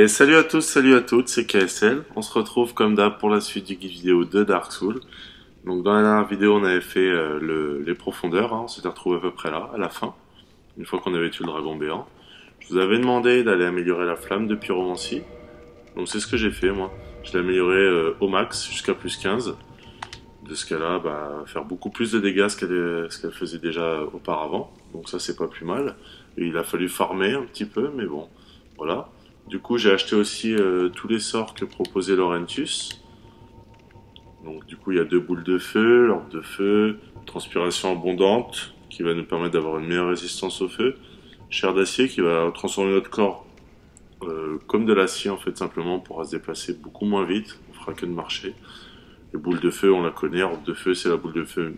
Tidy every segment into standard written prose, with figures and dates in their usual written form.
Et salut à tous, salut à toutes, c'est KSL. On se retrouve comme d'hab pour la suite du guide vidéo de Dark Souls. Donc dans la dernière vidéo, on avait fait les profondeurs, hein, on s'était retrouvé à peu près là, à la fin, une fois qu'on avait tué le dragon béant. Je vous avais demandé d'aller améliorer la flamme de pyromancie. Donc c'est ce que j'ai fait moi. Je l'ai amélioré au max jusqu'à plus 15. De ce cas-là, faire beaucoup plus de dégâts ce qu'elle faisait déjà auparavant. Donc ça c'est pas plus mal. Et il a fallu farmer un petit peu, mais bon, voilà. Du coup, j'ai acheté aussi tous les sorts que proposait Laurentus. Donc, du coup, il y a 2 boules de feu, l'orbe de feu, transpiration abondante, qui va nous permettre d'avoir une meilleure résistance au feu. Chair d'acier, qui va transformer notre corps comme de l'acier, en fait, simplement, on pourra se déplacer beaucoup moins vite. On fera que de marcher. Les boules de feu, on la connaît. Orbe de feu, c'est la boule de feu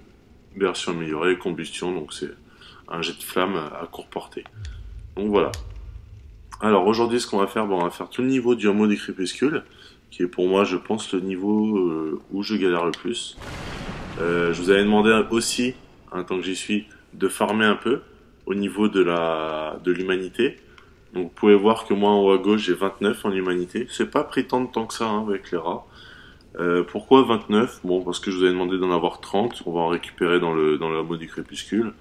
version améliorée, combustion, donc c'est un jet de flamme à courte portée. Donc, voilà. Alors aujourd'hui ce qu'on va faire, on va faire tout le niveau du hameau des crépuscules, qui est pour moi je pense le niveau où je galère le plus. Je vous avais demandé aussi, tant que j'y suis, de farmer un peu au niveau de l'humanité. Donc vous pouvez voir que moi en haut à gauche j'ai 29 en humanité. C'est pas pris tant de temps que ça avec les rats. Pourquoi 29? Bon, parce que je vous avais demandé d'en avoir 30, on va en récupérer dans le hameau du crépuscule.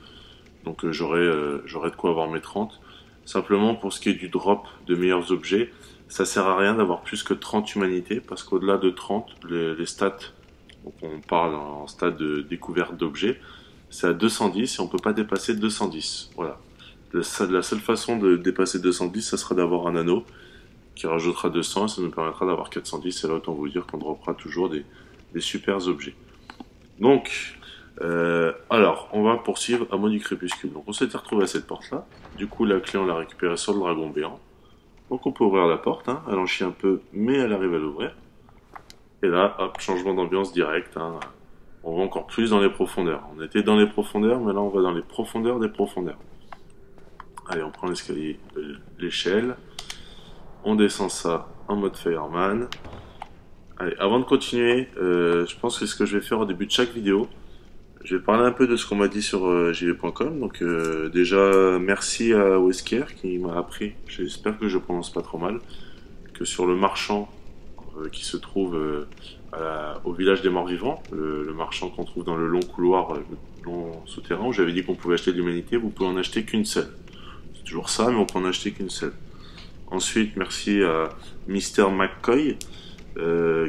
Donc j'aurai de quoi avoir mes 30. Simplement pour ce qui est du drop de meilleurs objets, ça sert à rien d'avoir plus que 30 humanités, parce qu'au-delà de 30, les stats, donc on parle en stade de découverte d'objets, c'est à 210 et on peut pas dépasser 210. Voilà. La seule façon de dépasser 210, ça sera d'avoir un anneau qui rajoutera 200 et ça nous permettra d'avoir 410. Et là, autant vous dire qu'on droppera toujours des super objets. Donc, alors, on va poursuivre à mot du crépuscule. Donc on s'était retrouvé à cette porte-là. Du coup, la clé, on l'a récupérée sur le dragon béant. Donc on peut ouvrir la porte, hein. Elle en chie un peu, mais elle arrive à l'ouvrir. Et là, hop, changement d'ambiance direct, hein. On va encore plus dans les profondeurs. On était dans les profondeurs, mais là on va dans les profondeurs des profondeurs. Allez, on prend l'escalier de l'échelle. On descend ça en mode Fireman. Allez, avant de continuer, je pense que ce que je vais faire au début de chaque vidéo, je vais parler un peu de ce qu'on m'a dit sur jv.com. Donc déjà, merci à Wesker qui m'a appris, j'espère que je prononce pas trop mal, que sur le marchand qui se trouve au village des morts vivants, le marchand qu'on trouve dans le long couloir, le long souterrain, où j'avais dit qu'on pouvait acheter de l'humanité, vous pouvez en acheter qu'une seule. C'est toujours ça, mais on peut en acheter qu'une seule. Ensuite, merci à Mr. McCoy,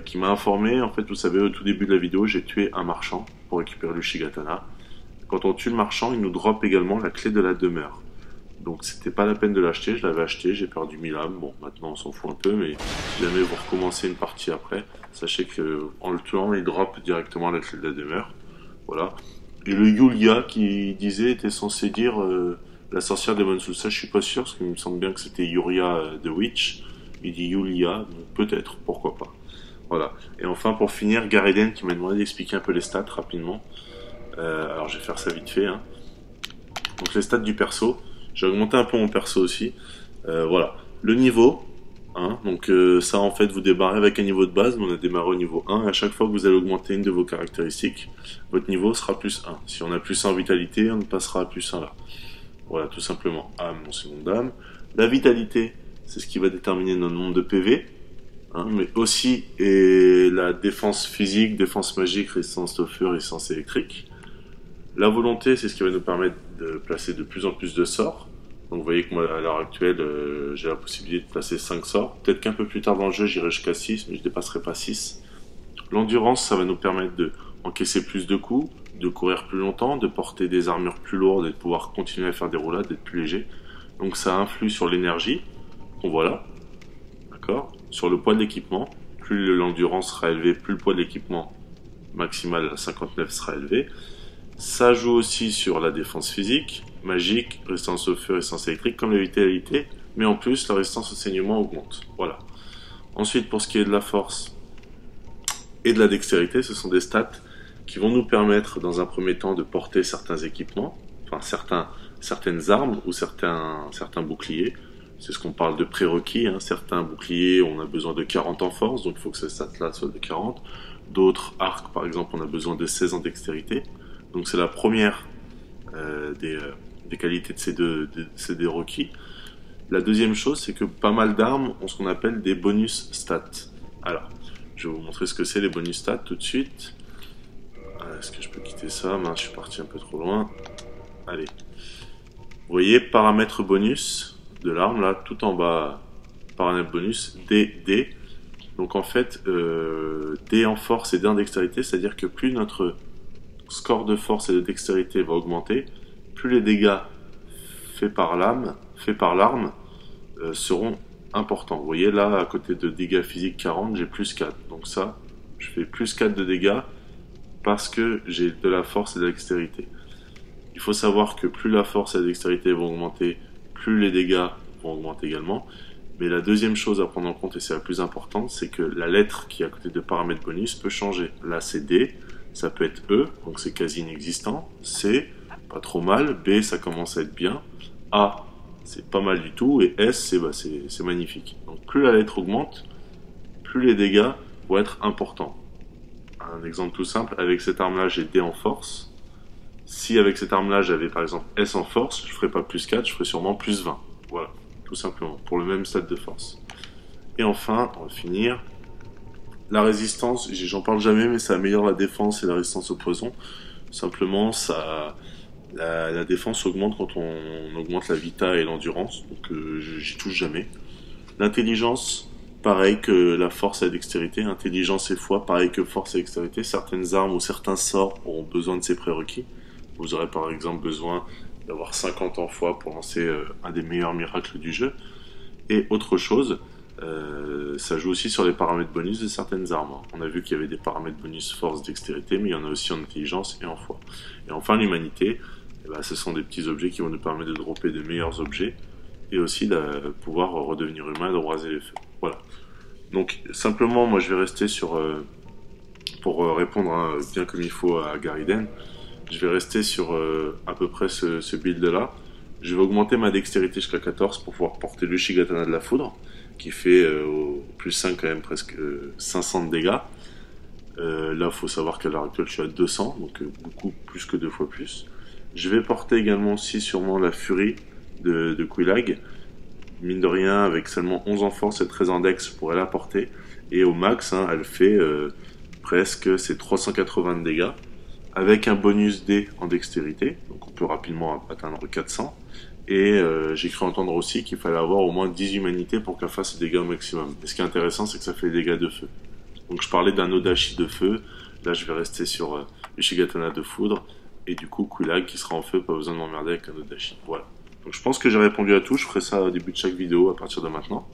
qui m'a informé, en fait, vous savez, au tout début de la vidéo, j'ai tué un marchand pour récupérer le Shigatana. Quand on tue le marchand, il nous drop également la clé de la demeure. Donc c'était pas la peine de l'acheter, je l'avais acheté, j'ai perdu 1000 âmes. Bon, maintenant on s'en fout un peu, mais si jamais vous recommencez une partie après, sachez que en le tuant, il drop directement la clé de la demeure. Voilà. Et le Yulia qui était censé dire la sorcière des Souls. Ça, je suis pas sûr, parce qu'il me semble bien que c'était Yuria the Witch. Il dit Yulia, peut-être, pourquoi pas. Voilà. Et enfin, pour finir, Gareden qui m'a demandé d'expliquer un peu les stats rapidement. Alors, je vais faire ça vite fait. Hein. Donc, les stats du perso. J'ai augmenté un peu mon perso aussi. Voilà. Le niveau. Hein, donc, ça, en fait, vous démarrez avec un niveau de base. On a démarré au niveau 1. Et à chaque fois que vous allez augmenter une de vos caractéristiques, votre niveau sera plus 1. Si on a plus 1 en vitalité, on passera à plus 1 là. Voilà, tout simplement. Âme, mon second d'âme. La vitalité, c'est ce qui va déterminer notre nombre de PV. Hein, mais aussi la défense physique, défense magique, résistance au feu, résistance électrique. La volonté, c'est ce qui va nous permettre de placer de plus en plus de sorts. Donc vous voyez que moi, à l'heure actuelle, j'ai la possibilité de placer 5 sorts. Peut-être qu'un peu plus tard dans le jeu, j'irai jusqu'à 6, mais je ne dépasserai pas 6. L'endurance, ça va nous permettre de encaisser plus de coups, de courir plus longtemps, de porter des armures plus lourdes et de pouvoir continuer à faire des roulades, d'être plus léger. Donc ça influe sur l'énergie, qu'on voit là. D'accord ? Sur le poids de l'équipement, plus l'endurance sera élevée, plus le poids de l'équipement maximal à 59 sera élevé. Ça joue aussi sur la défense physique, magique, résistance au feu, résistance électrique, comme la vitalité, mais en plus la résistance au saignement augmente. Voilà. Ensuite, pour ce qui est de la force et de la dextérité, ce sont des stats qui vont nous permettre dans un premier temps de porter certains équipements, enfin certaines armes ou certains boucliers. C'est ce qu'on parle de prérequis, hein. Certains boucliers, on a besoin de 40 en force, donc il faut que ce stat-là soit de 40. D'autres arcs, par exemple, on a besoin de 16 en dextérité. Donc c'est la première des qualités de ces deux requis. La deuxième chose, c'est que pas mal d'armes ont ce qu'on appelle des bonus stats. Alors, je vais vous montrer ce que c'est les bonus stats tout de suite. Est-ce que je peux quitter ça? Mince, je suis parti un peu trop loin. Allez. Vous voyez, paramètres bonus de l'arme, là, tout en bas, paramètres bonus, D. Donc en fait, D en force et D en dextérité, c'est-à-dire que plus notre score de force et de dextérité va augmenter, plus les dégâts faits par l'arme seront importants. Vous voyez là, à côté de dégâts physiques 40, j'ai plus 4. Donc ça, je fais plus 4 de dégâts parce que j'ai de la force et de la dextérité. Il faut savoir que plus la force et la dextérité vont augmenter, plus les dégâts vont augmenter également. Mais la deuxième chose à prendre en compte, et c'est la plus importante, c'est que la lettre qui est à côté de paramètres bonus peut changer. Là c'est D, ça peut être E, donc c'est quasi inexistant. C, pas trop mal. B, ça commence à être bien. A, c'est pas mal du tout. Et S, c'est magnifique. Donc plus la lettre augmente, plus les dégâts vont être importants. Un exemple tout simple, avec cette arme-là, j'ai D en force. Si avec cette arme-là, j'avais par exemple S en force, je ferais pas plus 4, je ferais sûrement plus 20. Voilà, tout simplement, pour le même stade de force. Et enfin, on va finir. La résistance, j'en parle jamais, mais ça améliore la défense et la résistance au poison. Simplement, la défense augmente quand on augmente la vita et l'endurance, donc j'y touche jamais. L'intelligence, pareil que la force et la dextérité. Intelligence et foi, pareil que force et dextérité. Certaines armes ou certains sorts auront besoin de ces prérequis. Vous aurez par exemple besoin d'avoir 50 en foi pour lancer un des meilleurs miracles du jeu. Et autre chose, ça joue aussi sur les paramètres bonus de certaines armes. On a vu qu'il y avait des paramètres bonus force, dextérité, mais il y en a aussi en intelligence et en foi. Et enfin l'humanité, ce sont des petits objets qui vont nous permettre de dropper de meilleurs objets et aussi de pouvoir redevenir humain et de raser les feux. Voilà. Donc simplement, moi je vais rester sur, pour répondre bien comme il faut à Gariden, je vais rester sur à peu près ce build là. Je vais augmenter ma dextérité jusqu'à 14 pour pouvoir porter le Shigatana de la foudre, qui fait au plus 5 quand même presque 500 de dégâts. Là, il faut savoir qu'à l'heure actuelle, je suis à 200, donc beaucoup plus que 2 fois plus. Je vais porter également aussi sûrement la furie de Quelaag. Mine de rien, avec seulement 11 en force et 13 en dex, je pourrais la porter. Et au max, hein, elle fait presque ses 380 de dégâts, avec un bonus D en dextérité, donc on peut rapidement atteindre 400. Et j'ai cru entendre aussi qu'il fallait avoir au moins 10 humanités pour qu'elle fasse des dégâts au maximum. Et ce qui est intéressant, c'est que ça fait des dégâts de feu. Donc je parlais d'un Odashi de feu, là je vais rester sur le Shigatana de foudre, et du coup Quelaag qui sera en feu, pas besoin de m'emmerder avec un Odashi. Voilà. Donc je pense que j'ai répondu à tout, je ferai ça au début de chaque vidéo à partir de maintenant.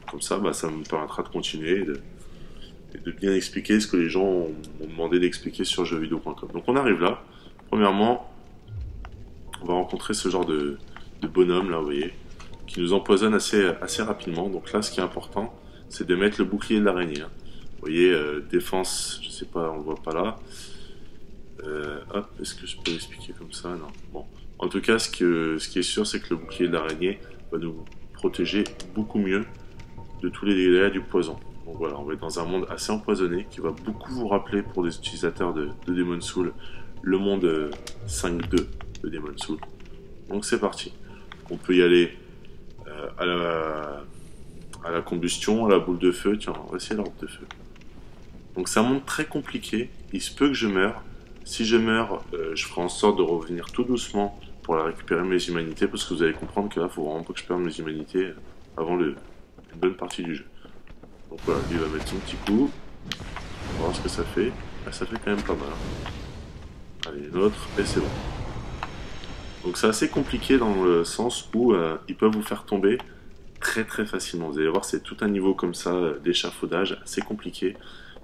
Comme ça, ça me permettra de continuer et de bien expliquer ce que les gens m'ont demandé d'expliquer sur jeuxvideo.com. Donc on arrive là. Premièrement, on va rencontrer ce genre de bonhomme là, vous voyez, qui nous empoisonne assez rapidement. Donc là, ce qui est important, c'est de mettre le bouclier de l'araignée. Hein. Vous voyez, défense, je sais pas, on le voit pas là. Hop, est-ce que je peux l'expliquer comme ça? Non. Bon. En tout cas, ce qui est sûr, c'est que le bouclier de l'araignée va nous protéger beaucoup mieux de tous les dégâts du poison. Donc voilà, on va être dans un monde assez empoisonné qui va beaucoup vous rappeler pour les utilisateurs de Demon's Souls le monde 5.2 de Demon's Souls. Donc c'est parti. On peut y aller à la combustion, à la boule de feu. Tiens, on va essayer la boule de feu. Donc c'est un monde très compliqué. Il se peut que je meure. Si je meurs, je ferai en sorte de revenir tout doucement pour la récupérer mes humanités, parce que vous allez comprendre que là, il faut vraiment pas que je perde mes humanités avant une bonne partie du jeu. Donc voilà, lui va mettre son petit coup. On va voir ce que ça fait. Ça fait quand même pas mal. Allez, une autre, et c'est bon. Donc c'est assez compliqué dans le sens où ils peuvent vous faire tomber très facilement. Vous allez voir, c'est tout un niveau comme ça d'échafaudage assez compliqué.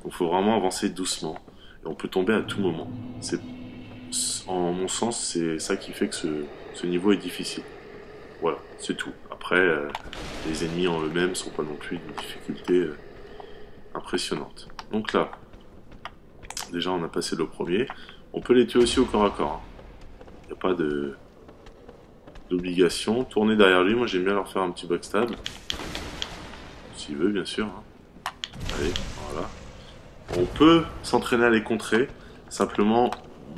Donc il faut vraiment avancer doucement. Et on peut tomber à tout moment. En mon sens, c'est ça qui fait que ce niveau est difficile. Voilà, c'est tout. Après, les ennemis en eux-mêmes sont pas non plus d'une difficulté impressionnante. Donc là, déjà on a passé le premier. On peut les tuer aussi au corps à corps. Il n'y a pas d'obligation. Tourner derrière lui, moi j'aime bien leur faire un petit backstab. S'il veut, bien sûr. Hein. Allez, voilà. On peut s'entraîner à les contrer. Simplement,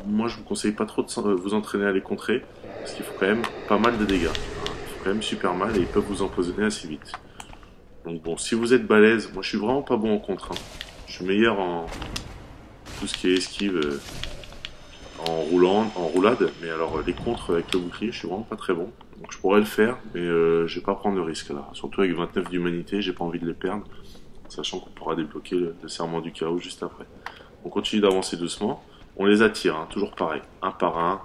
moi je vous conseille pas trop de vous entraîner à les contrer. Parce qu'il faut quand même pas mal de dégâts. Il faut quand même super mal et ils peuvent vous empoisonner assez vite. Donc bon, si vous êtes balèze, moi je suis vraiment pas bon en contre. Hein. Je suis meilleur en tout ce qui est esquive en roulant, en roulade, mais alors les contres avec le bouclier, je suis vraiment pas très bon. Donc je pourrais le faire, mais je vais pas prendre de risque là. Surtout avec 29 d'humanité, j'ai pas envie de les perdre, sachant qu'on pourra débloquer le serment du chaos juste après. On continue d'avancer doucement. On les attire, hein, toujours pareil, un par un.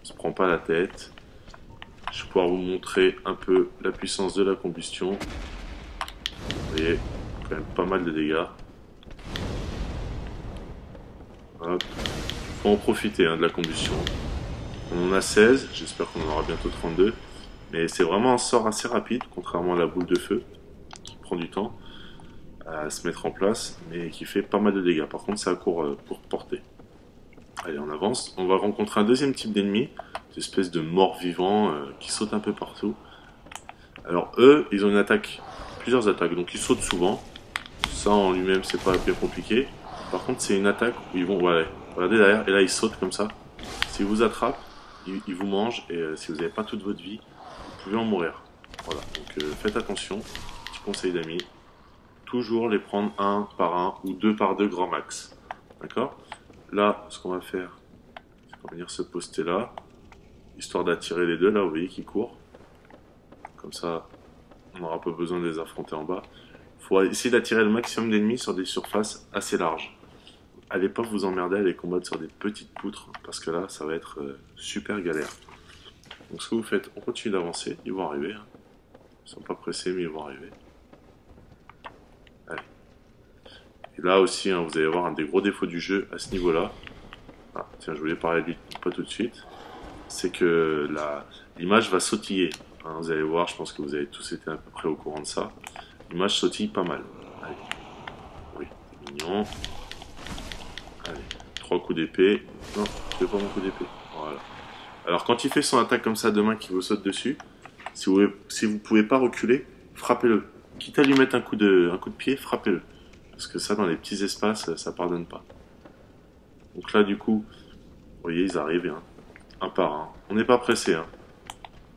On se prend pas la tête. Je vais pouvoir vous montrer un peu la puissance de la combustion. Vous voyez, quand même pas mal de dégâts. Hop. Faut en profiter hein, de la combustion. On en a 16, j'espère qu'on en aura bientôt 32. Mais c'est vraiment un sort assez rapide, contrairement à la boule de feu, qui prend du temps à se mettre en place, mais qui fait pas mal de dégâts. Par contre, c'est à court pour porter. Allez, on avance. On va rencontrer un deuxième type d'ennemi, des espèces de morts vivants qui sautent un peu partout. Alors eux, ils ont une attaque, plusieurs attaques, donc ils sautent souvent. Ça en lui-même, c'est pas bien compliqué. Par contre, c'est une attaque où ils vont, voilà, regardez derrière, et là ils sautent comme ça. S'ils vous attrapent, ils vous mangent, et si vous n'avez pas toute votre vie, vous pouvez en mourir. Voilà, donc faites attention, petit conseil d'amis. Toujours les prendre un par un ou deux par deux grand max. D'accord? Là, ce qu'on va faire, c'est qu'on va venir se poster là, histoire d'attirer les deux, là, vous voyez, qui courent. Comme ça, on n'aura pas besoin de les affronter en bas. Il faut essayer d'attirer le maximum d'ennemis sur des surfaces assez larges. Allez pas vous emmerder à les combattre sur des petites poutres, parce que là, ça va être super galère. Donc ce que vous faites, on continue d'avancer, ils vont arriver. Hein. Ils sont pas pressés, mais ils vont arriver. Allez. Et là aussi, hein, vous allez avoir un des gros défauts du jeu à ce niveau-là. Ah, tiens, je voulais parler de lui, pas tout de suite. C'est que l'image va sautiller. Hein, vous allez voir, je pense que vous avez tous été à peu près au courant de ça. L'image sautille pas mal. Allez. Oui, c'est mignon. Allez, 3 coups d'épée. Non, je fais pas mon coup d'épée. Voilà. Alors quand il fait son attaque comme ça de main qui vous saute dessus, si vous pouvez pas reculer, frappez-le. Quitte à lui mettre un coup de pied, frappez-le. Parce que ça, dans les petits espaces, ça pardonne pas. Donc là, du coup, vous voyez, ils arrivent, hein, un par un. On n'est pas pressé. Hein.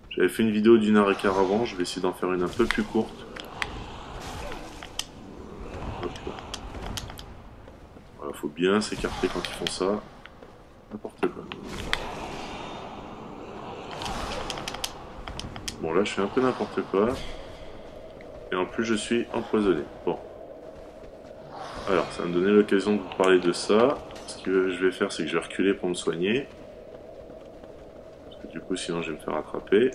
J'avais fait une vidéo d'1h15 avant, je vais essayer d'en faire une un peu plus courte. Hop là. Voilà, faut bien s'écarter quand ils font ça. N'importe quoi. Bon, là, je fais un peu n'importe quoi. Et en plus, je suis empoisonné. Bon. Alors, ça va me donner l'occasion de vous parler de ça. Ce que je vais faire, c'est que je vais reculer pour me soigner. Parce que du coup, sinon, je vais me faire attraper.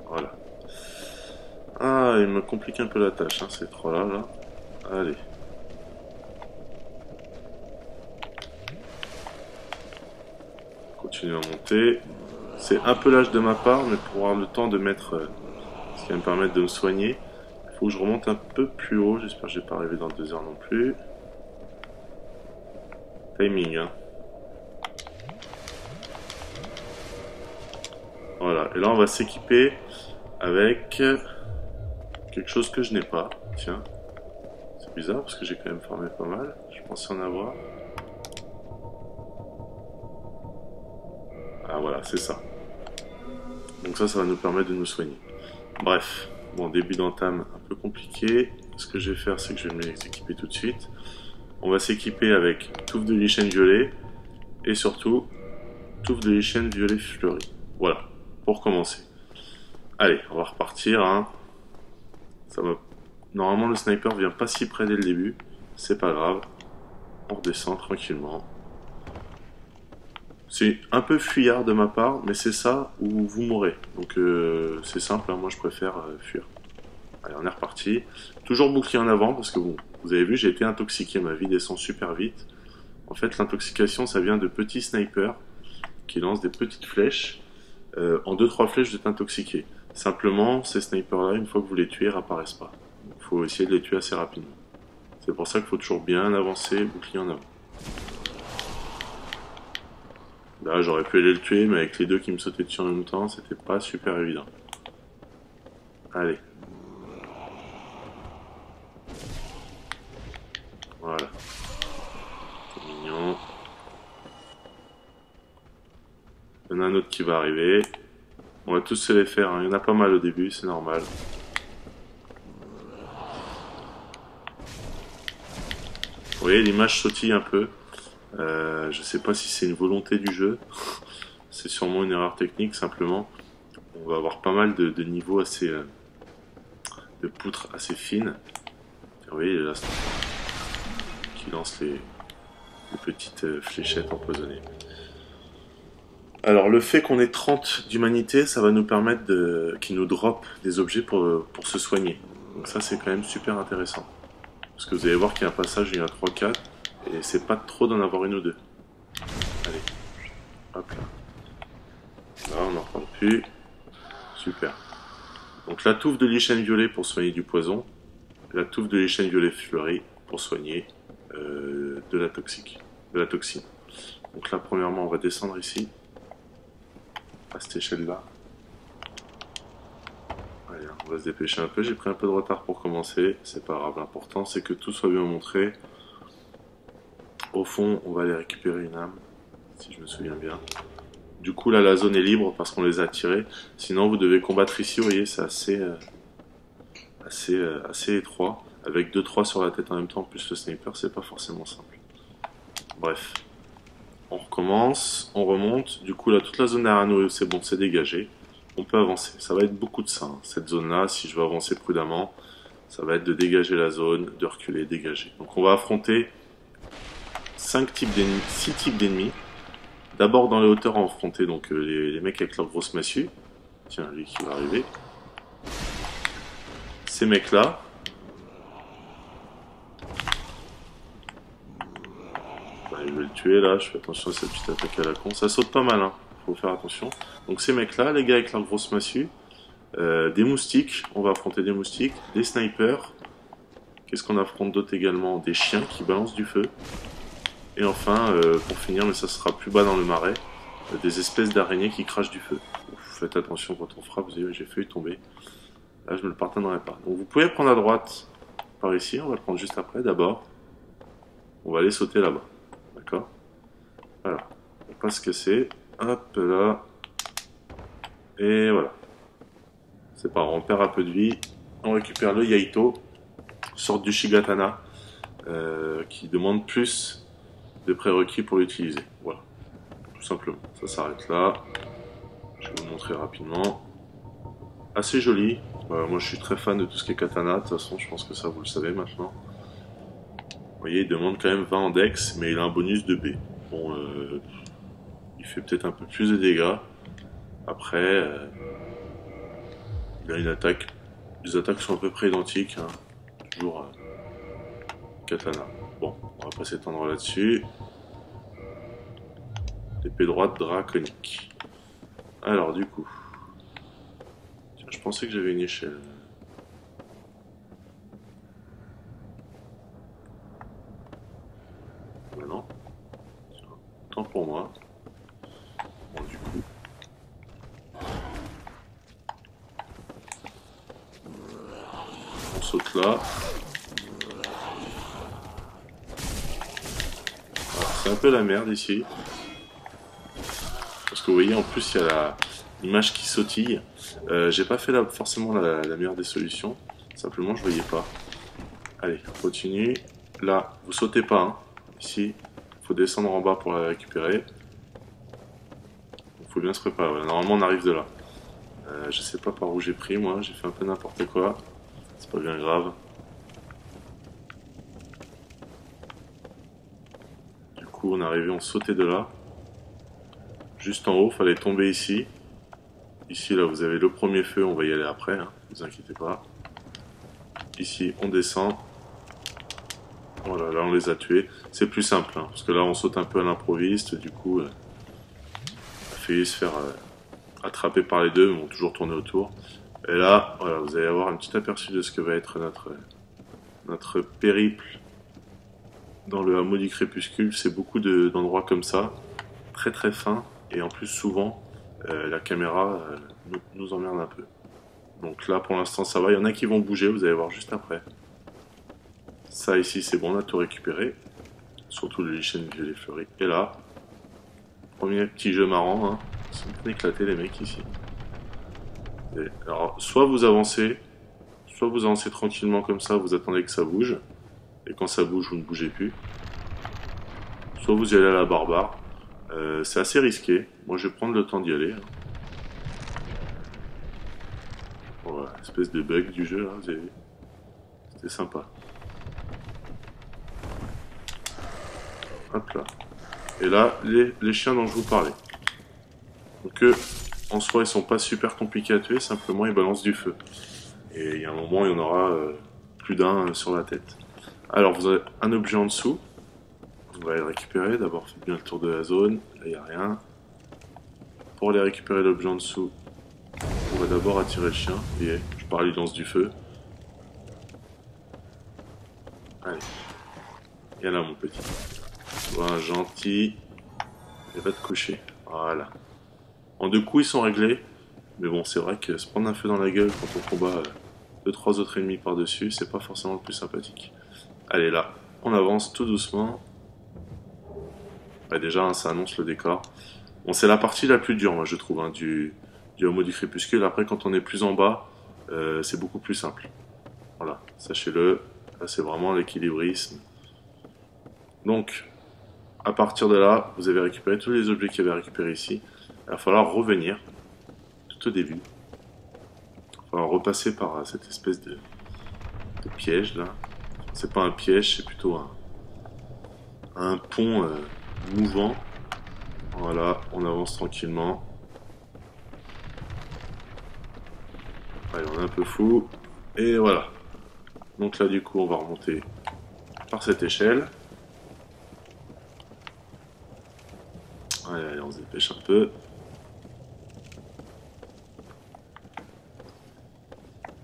Voilà. Ah, il me complique un peu la tâche, hein, ces trois-là, là. Allez. Continue à monter. C'est un peu lâche de ma part, mais pour avoir le temps de mettre ce qui va me permettre de me soigner, il faut que je remonte un peu plus haut. J'espère que je vais pas arriver dans 2 heures non plus. Timing, hein. Voilà, et là on va s'équiper avec quelque chose que je n'ai pas. Tiens, c'est bizarre parce que j'ai quand même farmé pas mal. Je pensais en avoir. Ah voilà, c'est ça. Donc ça va nous permettre de nous soigner. Bref, bon, début d'entame un peu compliqué. Ce que je vais faire, c'est que je vais me les équiper tout de suite. On va s'équiper avec touffe de lichen violet et surtout touffe de lichen violet fleuri. Voilà, pour commencer. Allez, on va repartir. Hein. Ça va. Normalement, le sniper vient pas si près dès le début. C'est pas grave. On redescend tranquillement. C'est un peu fuyard de ma part, mais c'est ça où vous mourrez. Donc c'est simple, hein, moi je préfère fuir. Allez, on est reparti. Toujours bouclier en avant, parce que bon, vous avez vu, j'ai été intoxiqué, ma vie descend super vite. En fait, l'intoxication, ça vient de petits snipers qui lancent des petites flèches. En 2-3 flèches, vous êtes intoxiqué. Simplement, ces snipers-là, une fois que vous les tuez, ils réapparaissent pas. Il faut essayer de les tuer assez rapidement. C'est pour ça qu'il faut toujours bien avancer, bouclier en avant. Là, j'aurais pu aller le tuer, mais avec les deux qui me sautaient dessus en même temps, c'était pas super évident. Allez. Voilà. C'est mignon. Il y en a un autre qui va arriver. On va tous se les faire, hein. Il y en a pas mal au début, c'est normal. Vous voyez, l'image sautille un peu. Je sais pas si c'est une volonté du jeu. C'est sûrement une erreur technique, simplement. On va avoir pas mal de niveaux assez... de poutres assez fines. Vous voyez, là, qui lance les petites fléchettes empoisonnées. Alors, le fait qu'on ait 30 d'humanité, ça va nous permettre qu'ils nous drop des objets pour se soigner. Donc ça, c'est quand même super intéressant. Parce que vous allez voir qu'il y a un passage, il y en a 3-4, et c'est pas trop d'en avoir une ou deux. Allez, hop là. Là, on n'en parle plus. Super. Donc la touffe de lichen violet pour soigner du poison, la touffe de lichen violet fleuri pour soigner de la toxine. Donc là, premièrement, on va descendre ici, à cette échelle-là. Allez, on va se dépêcher un peu. J'ai pris un peu de retard pour commencer, c'est pas grave. L'important, c'est que tout soit bien montré. Au fond, on va aller récupérer une âme, si je me souviens bien. Du coup, là, la zone est libre parce qu'on les a tirés. Sinon, vous devez combattre ici, vous voyez, c'est assez étroit. Avec 2-3 sur la tête en même temps, plus le sniper, c'est pas forcément simple. Bref. On recommence, on remonte. Du coup, là, toute la zone derrière nous, c'est bon, c'est dégagé. On peut avancer. Ça va être beaucoup de ça, hein. Cette zone-là, si je veux avancer prudemment, ça va être de dégager la zone, de reculer, dégager. Donc, on va affronter 6 types d'ennemis. D'abord dans les hauteurs, on va affronter donc, les mecs avec leurs grosses massues. Tiens, lui qui va arriver. Ces mecs-là. Je vais le tuer là, je fais attention à cette petite attaque à la con. Ça saute pas mal, hein. Faut faire attention. Donc ces mecs-là, les gars avec leurs grosses massues. Des moustiques, on va affronter des moustiques. Des snipers. Qu'est-ce qu'on affronte d'autre également? Des chiens qui balancent du feu. Et enfin, pour finir, mais ça sera plus bas dans le marais, des espèces d'araignées qui crachent du feu. Faites attention quand on frappe, vous avez vu, j'ai failli tomber. Là, je ne le pardonnerai pas. Donc vous pouvez prendre à droite par ici, on va le prendre juste après. D'abord, on va aller sauter là-bas. D'accord? Voilà. On va pas se casser. Hop là. Et voilà. C'est pas grave, on perd un peu de vie. On récupère le Yaito, sorte du Shigatana, qui demande plus de prérequis pour l'utiliser. Voilà. Tout simplement. Ça s'arrête là. Je vais vous montrer rapidement. Assez joli. Moi je suis très fan de tout ce qui est katana. De toute façon, je pense que ça vous le savez maintenant. Vous voyez, il demande quand même 20 en dex, mais il a un bonus de B. Bon, il fait peut-être un peu plus de dégâts. Après, il a une attaque. Les attaques sont à peu près identiques. Hein. Toujours katana. Bon, on va pas s'étendre là-dessus. Épée droite draconique. Alors, du coup. Tiens, je pensais que j'avais une échelle. Ben non. Tiens, tant pour moi. Bon, du coup. On saute là. C'est un peu la merde ici. Parce que vous voyez, en plus, il y a l'image qui sautille. J'ai pas fait forcément la meilleure des solutions. Simplement, je voyais pas. Allez, on continue. Là, vous sautez pas. Hein. Ici, il faut descendre en bas pour la récupérer. Il faut bien se préparer. Voilà. Normalement, on arrive de là. Je sais pas par où j'ai pris, moi. J'ai fait un peu n'importe quoi. C'est pas bien grave. Du coup, on est arrivé, on sautait de là. Juste en haut, fallait tomber ici. Ici, là, vous avez le premier feu, on va y aller après, hein, ne vous inquiétez pas. Ici, on descend. Voilà, là, on les a tués. C'est plus simple, hein, parce que là, on saute un peu à l'improviste, du coup, on a failli se faire attraper par les deux, mais on toujours tourner autour. Et là, voilà, vous allez avoir un petit aperçu de ce que va être notre périple dans le hameau du crépuscule. C'est beaucoup d'endroits comme ça, très très fins, et en plus, souvent, la caméra nous emmerde un peu. Donc là, pour l'instant, ça va. Il y en a qui vont bouger, vous allez voir juste après. Ça, ici, c'est bon, on a tout récupéré. Surtout le lichen violet fleuri. Et là, premier petit jeu marrant, hein, Ils sont bien éclatés les mecs ici. Alors, soit vous avancez tranquillement comme ça, vous attendez que ça bouge. Et quand ça bouge, vous ne bougez plus. Soit vous y allez à la barbare. C'est assez risqué. Moi, je vais prendre le temps d'y aller. Voilà, espèce de bug du jeu, là, vous avez vu. C'était sympa. Hop là. Et là, les chiens dont je vous parlais. Donc eux, en soi, ils sont pas super compliqués à tuer, simplement ils balancent du feu. Et il y a un moment, il y en aura plus d'un sur la tête. Alors, vous avez un objet en dessous. On va aller le récupérer. D'abord, faites bien le tour de la zone. Là, il n'y a rien. Pour aller récupérer l'objet en dessous, on va d'abord attirer le chien. Vous voyez, je parle, il lance du feu. Allez. Viens là, mon petit. Sois gentil. Et va te coucher. Voilà. En 2 coups, ils sont réglés. Mais bon, c'est vrai que se prendre un feu dans la gueule quand on combat 2-3 autres ennemis par-dessus, c'est pas forcément le plus sympathique. Allez, là, on avance tout doucement. Bah, déjà, hein, ça annonce le décor. Bon, c'est la partie la plus dure, moi, je trouve, hein, du Hameau du Crépuscule. Après, quand on est plus en bas, c'est beaucoup plus simple. Voilà, sachez-le. Là, c'est vraiment l'équilibrisme. Donc, à partir de là, vous avez récupéré tous les objets qu'il y avait à récupérer ici. Il va falloir revenir, tout au début. Il va falloir repasser par cette espèce de piège, là. C'est pas un piège, c'est plutôt un pont mouvant. Voilà, on avance tranquillement. Allez, on est un peu fou. Et voilà. Donc là, du coup, on va remonter par cette échelle. Allez, allez, on se dépêche un peu.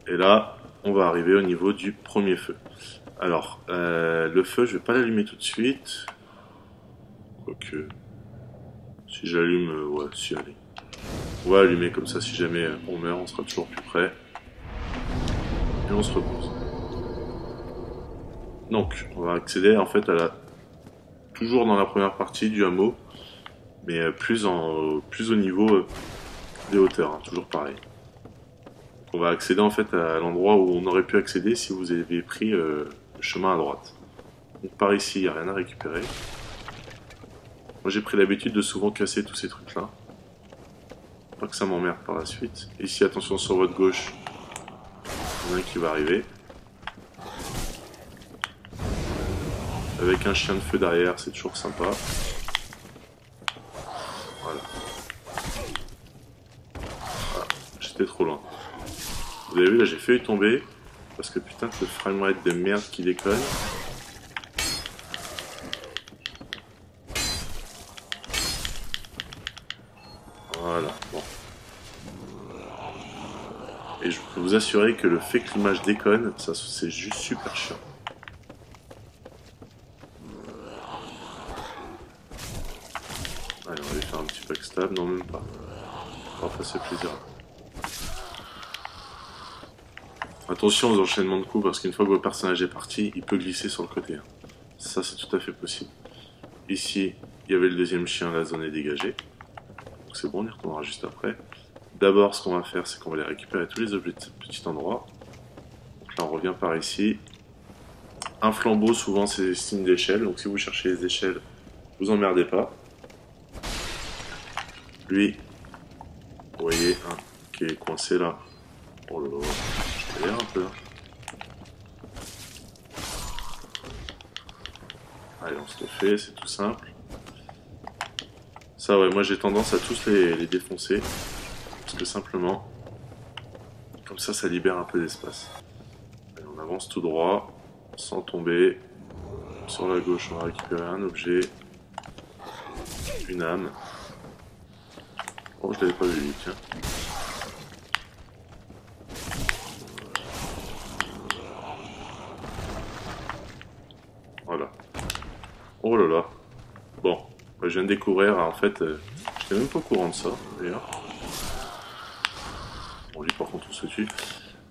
Et là, on va arriver au niveau du premier feu. Alors, le feu, je vais pas l'allumer tout de suite. Quoique, si j'allume, ouais, si, allez. On va allumer comme ça, si jamais on meurt, on sera toujours plus près. Et on se repose. Donc, on va accéder en fait toujours dans la première partie du hameau, mais plus au niveau des hauteurs, hein, toujours pareil. Donc, on va accéder en fait à l'endroit où on aurait pu accéder si vous aviez pris le chemin à droite. Donc par ici, il n'y a rien à récupérer. Moi j'ai pris l'habitude de souvent casser tous ces trucs là. Pas que ça m'emmerde par la suite. Ici, attention sur votre gauche, il y en a un qui va arriver. Avec un chien de feu derrière, c'est toujours sympa. Voilà. Ah, j'étais trop loin. Vous avez vu, là j'ai failli tomber. Parce que putain, ce framerate de merde qui déconne. Voilà, bon. Et je peux vous assurer que le fait que l'image déconne, ça c'est juste super chiant. Allez, on va aller faire un petit backstab, non même pas. On va passer plaisir. Attention aux enchaînements de coups parce qu'une fois que votre personnage est parti, il peut glisser sur le côté. Ça c'est tout à fait possible. Ici, il y avait le deuxième chien, la zone est dégagée. Donc c'est bon, on y retournera juste après. D'abord, ce qu'on va faire, c'est qu'on va aller récupérer tous les objets de ce petit endroit. Donc là, on revient par ici. Un flambeau, souvent, c'est signe d'échelle. Donc si vous cherchez les échelles, vous emmerdez pas. Lui, vous voyez, hein, qui est coincé là. Oh là là, je galère un peu. Allez, on se le fait, c'est tout simple. Ça, ouais, moi j'ai tendance à tous les défoncer. Parce que simplement, comme ça libère un peu d'espace. On avance tout droit, sans tomber. Sur la gauche, on va récupérer un objet. Une âme. Oh, je l'avais pas vu, tiens. Voilà. Oh là là. Bon, je viens de découvrir, en fait, j'étais même pas au courant de ça, d'ailleurs. Bon, lui par contre on se tue.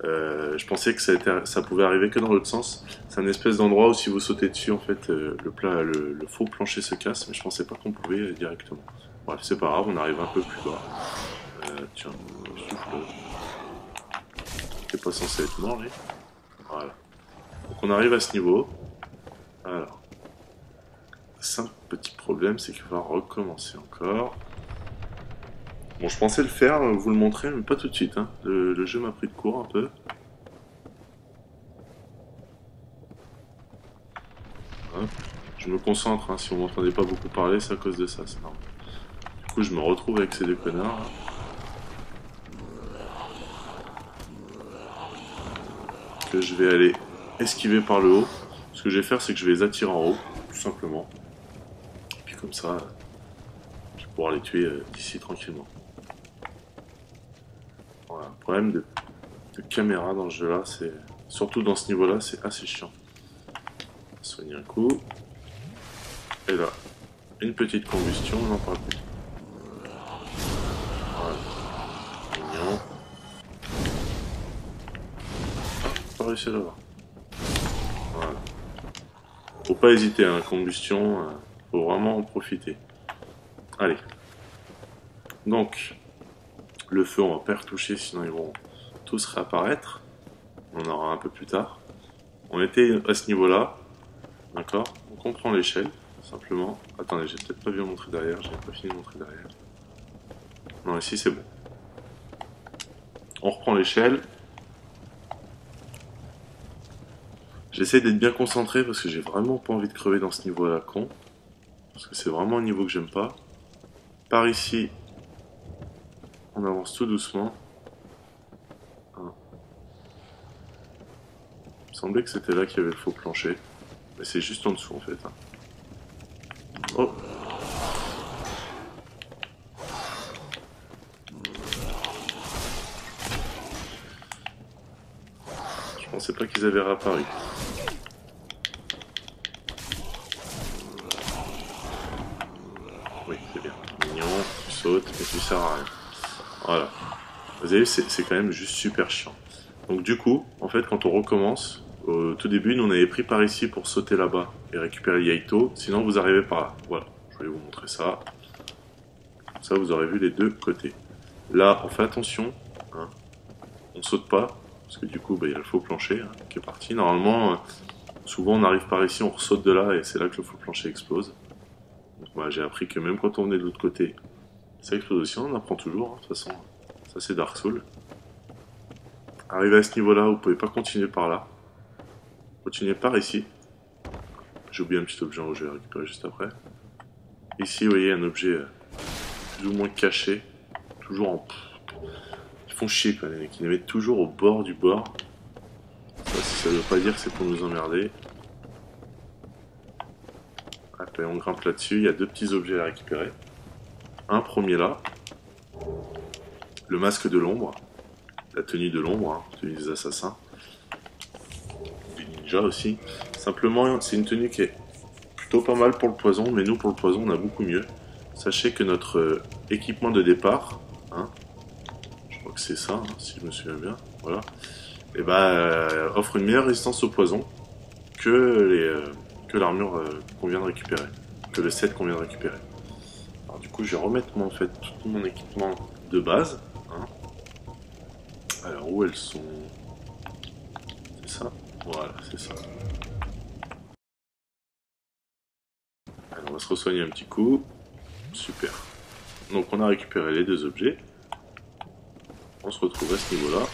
Je pensais que ça pouvait arriver que dans l'autre sens. C'est un espèce d'endroit où si vous sautez dessus, en fait, le faux plancher se casse, mais je pensais pas qu'on pouvait directement. Bref, c'est pas grave, on arrive un peu plus bas. Tiens, souffle. T'es pas censé être mort, lui. Voilà. Donc on arrive à ce niveau. Alors. Simple petit problème, c'est qu'il va recommencer encore. Bon, je pensais le faire, vous le montrer, mais pas tout de suite. Hein. Le jeu m'a pris de court un peu. Hop. Je me concentre, hein. Si vous m'entendez pas beaucoup parler, c'est à cause de ça, c'est normal. Du coup, je me retrouve avec ces deux connards. Là. Que je vais aller esquiver par le haut. Ce que je vais faire, c'est que je vais les attirer en haut, tout simplement. Et puis comme ça, je vais pouvoir les tuer d'ici tranquillement. Voilà, le problème de caméra dans ce jeu-là, c'est surtout dans ce niveau-là, c'est assez chiant. Soigner un coup. Et là, une petite combustion, on n'en parle plus. Voilà. Mignon. Ah, pas réussi à l'avoir. Voilà. Faut pas hésiter, hein, combustion, faut vraiment en profiter. Allez. Donc, le feu, on va pas retoucher, sinon ils vont tous réapparaître. On en aura un peu plus tard. On était à ce niveau-là. D'accord? Donc on prend l'échelle, simplement. Attendez, j'ai peut-être pas bien montré derrière, j'ai pas fini de montrer derrière. Non, ici c'est bon. On reprend l'échelle. J'essaie d'être bien concentré parce que j'ai vraiment pas envie de crever dans ce niveau à la con. Parce que c'est vraiment un niveau que j'aime pas. Par ici, on avance tout doucement. Il me semblait que c'était là qu'il y avait le faux plancher. Mais c'est juste en dessous en fait. Oh! Je pensais pas qu'ils avaient réapparu. Oui, c'est bien. Mignon, tu sautes, mais tu sers à rien. Voilà. Vous avez vu, c'est quand même juste super chiant. Donc du coup, en fait, quand on recommence, au tout début, nous on avait pris par ici pour sauter là-bas et récupérer Yaito. Sinon, vous arrivez par là. Voilà, je vais vous montrer ça. Comme ça, vous aurez vu les deux côtés. Là, on fait attention. Hein. On saute pas, parce que du coup, bah, y a le faux plancher hein, qui est parti. Normalement, souvent on arrive par ici, on ressaute de là et c'est là que le faux plancher explose. Donc, bah, j'ai appris que même quand on venait de l'autre côté, ça explose aussi. On apprend toujours, hein, de toute façon. Ça, c'est Dark Souls. Arrivé à ce niveau-là, vous pouvez pas continuer par là. Continuez par ici. J'ai oublié un petit objet que je vais récupérer juste après. Ici, vous voyez un objet plus ou moins caché. Toujours en... Ils font chier, quoi, les mecs. Ils les mettent toujours au bord du bord. Ça veut pas dire que c'est pour nous emmerder. Après, on grimpe là-dessus. Il y a deux petits objets à récupérer. Un premier là. Le masque de l'ombre. La tenue de l'ombre, hein, tenue des assassins. Des ninjas aussi. Simplement, c'est une tenue qui est plutôt pas mal pour le poison, mais nous, pour le poison, on a beaucoup mieux. Sachez que notre équipement de départ, hein, je crois que c'est ça, hein, si je me souviens bien, voilà, et offre une meilleure résistance au poison que l'armure qu'on vient de récupérer, que le set qu'on vient de récupérer. Alors du coup, je vais remettre en fait tout mon équipement de base. Hein. Alors où elles sont? C'est ça? Voilà, c'est ça. Alors, on va se re-soigner un petit coup. Super. Donc on a récupéré les deux objets. On se retrouve à ce niveau-là.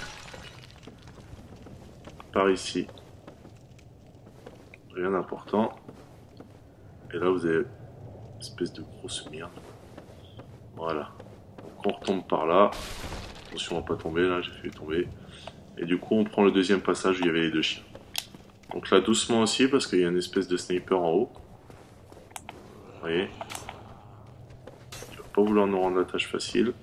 Par ici. Rien d'important. Et là vous avez une espèce de grosse merde. Voilà. Donc on retombe par là. Attention à pas tomber, là j'ai fait tomber. Et du coup on prend le deuxième passage où il y avait les deux chiens. Donc là doucement aussi parce qu'il y a une espèce de sniper en haut. Vous voyez. Il va pas vouloir nous rendre la tâche facile.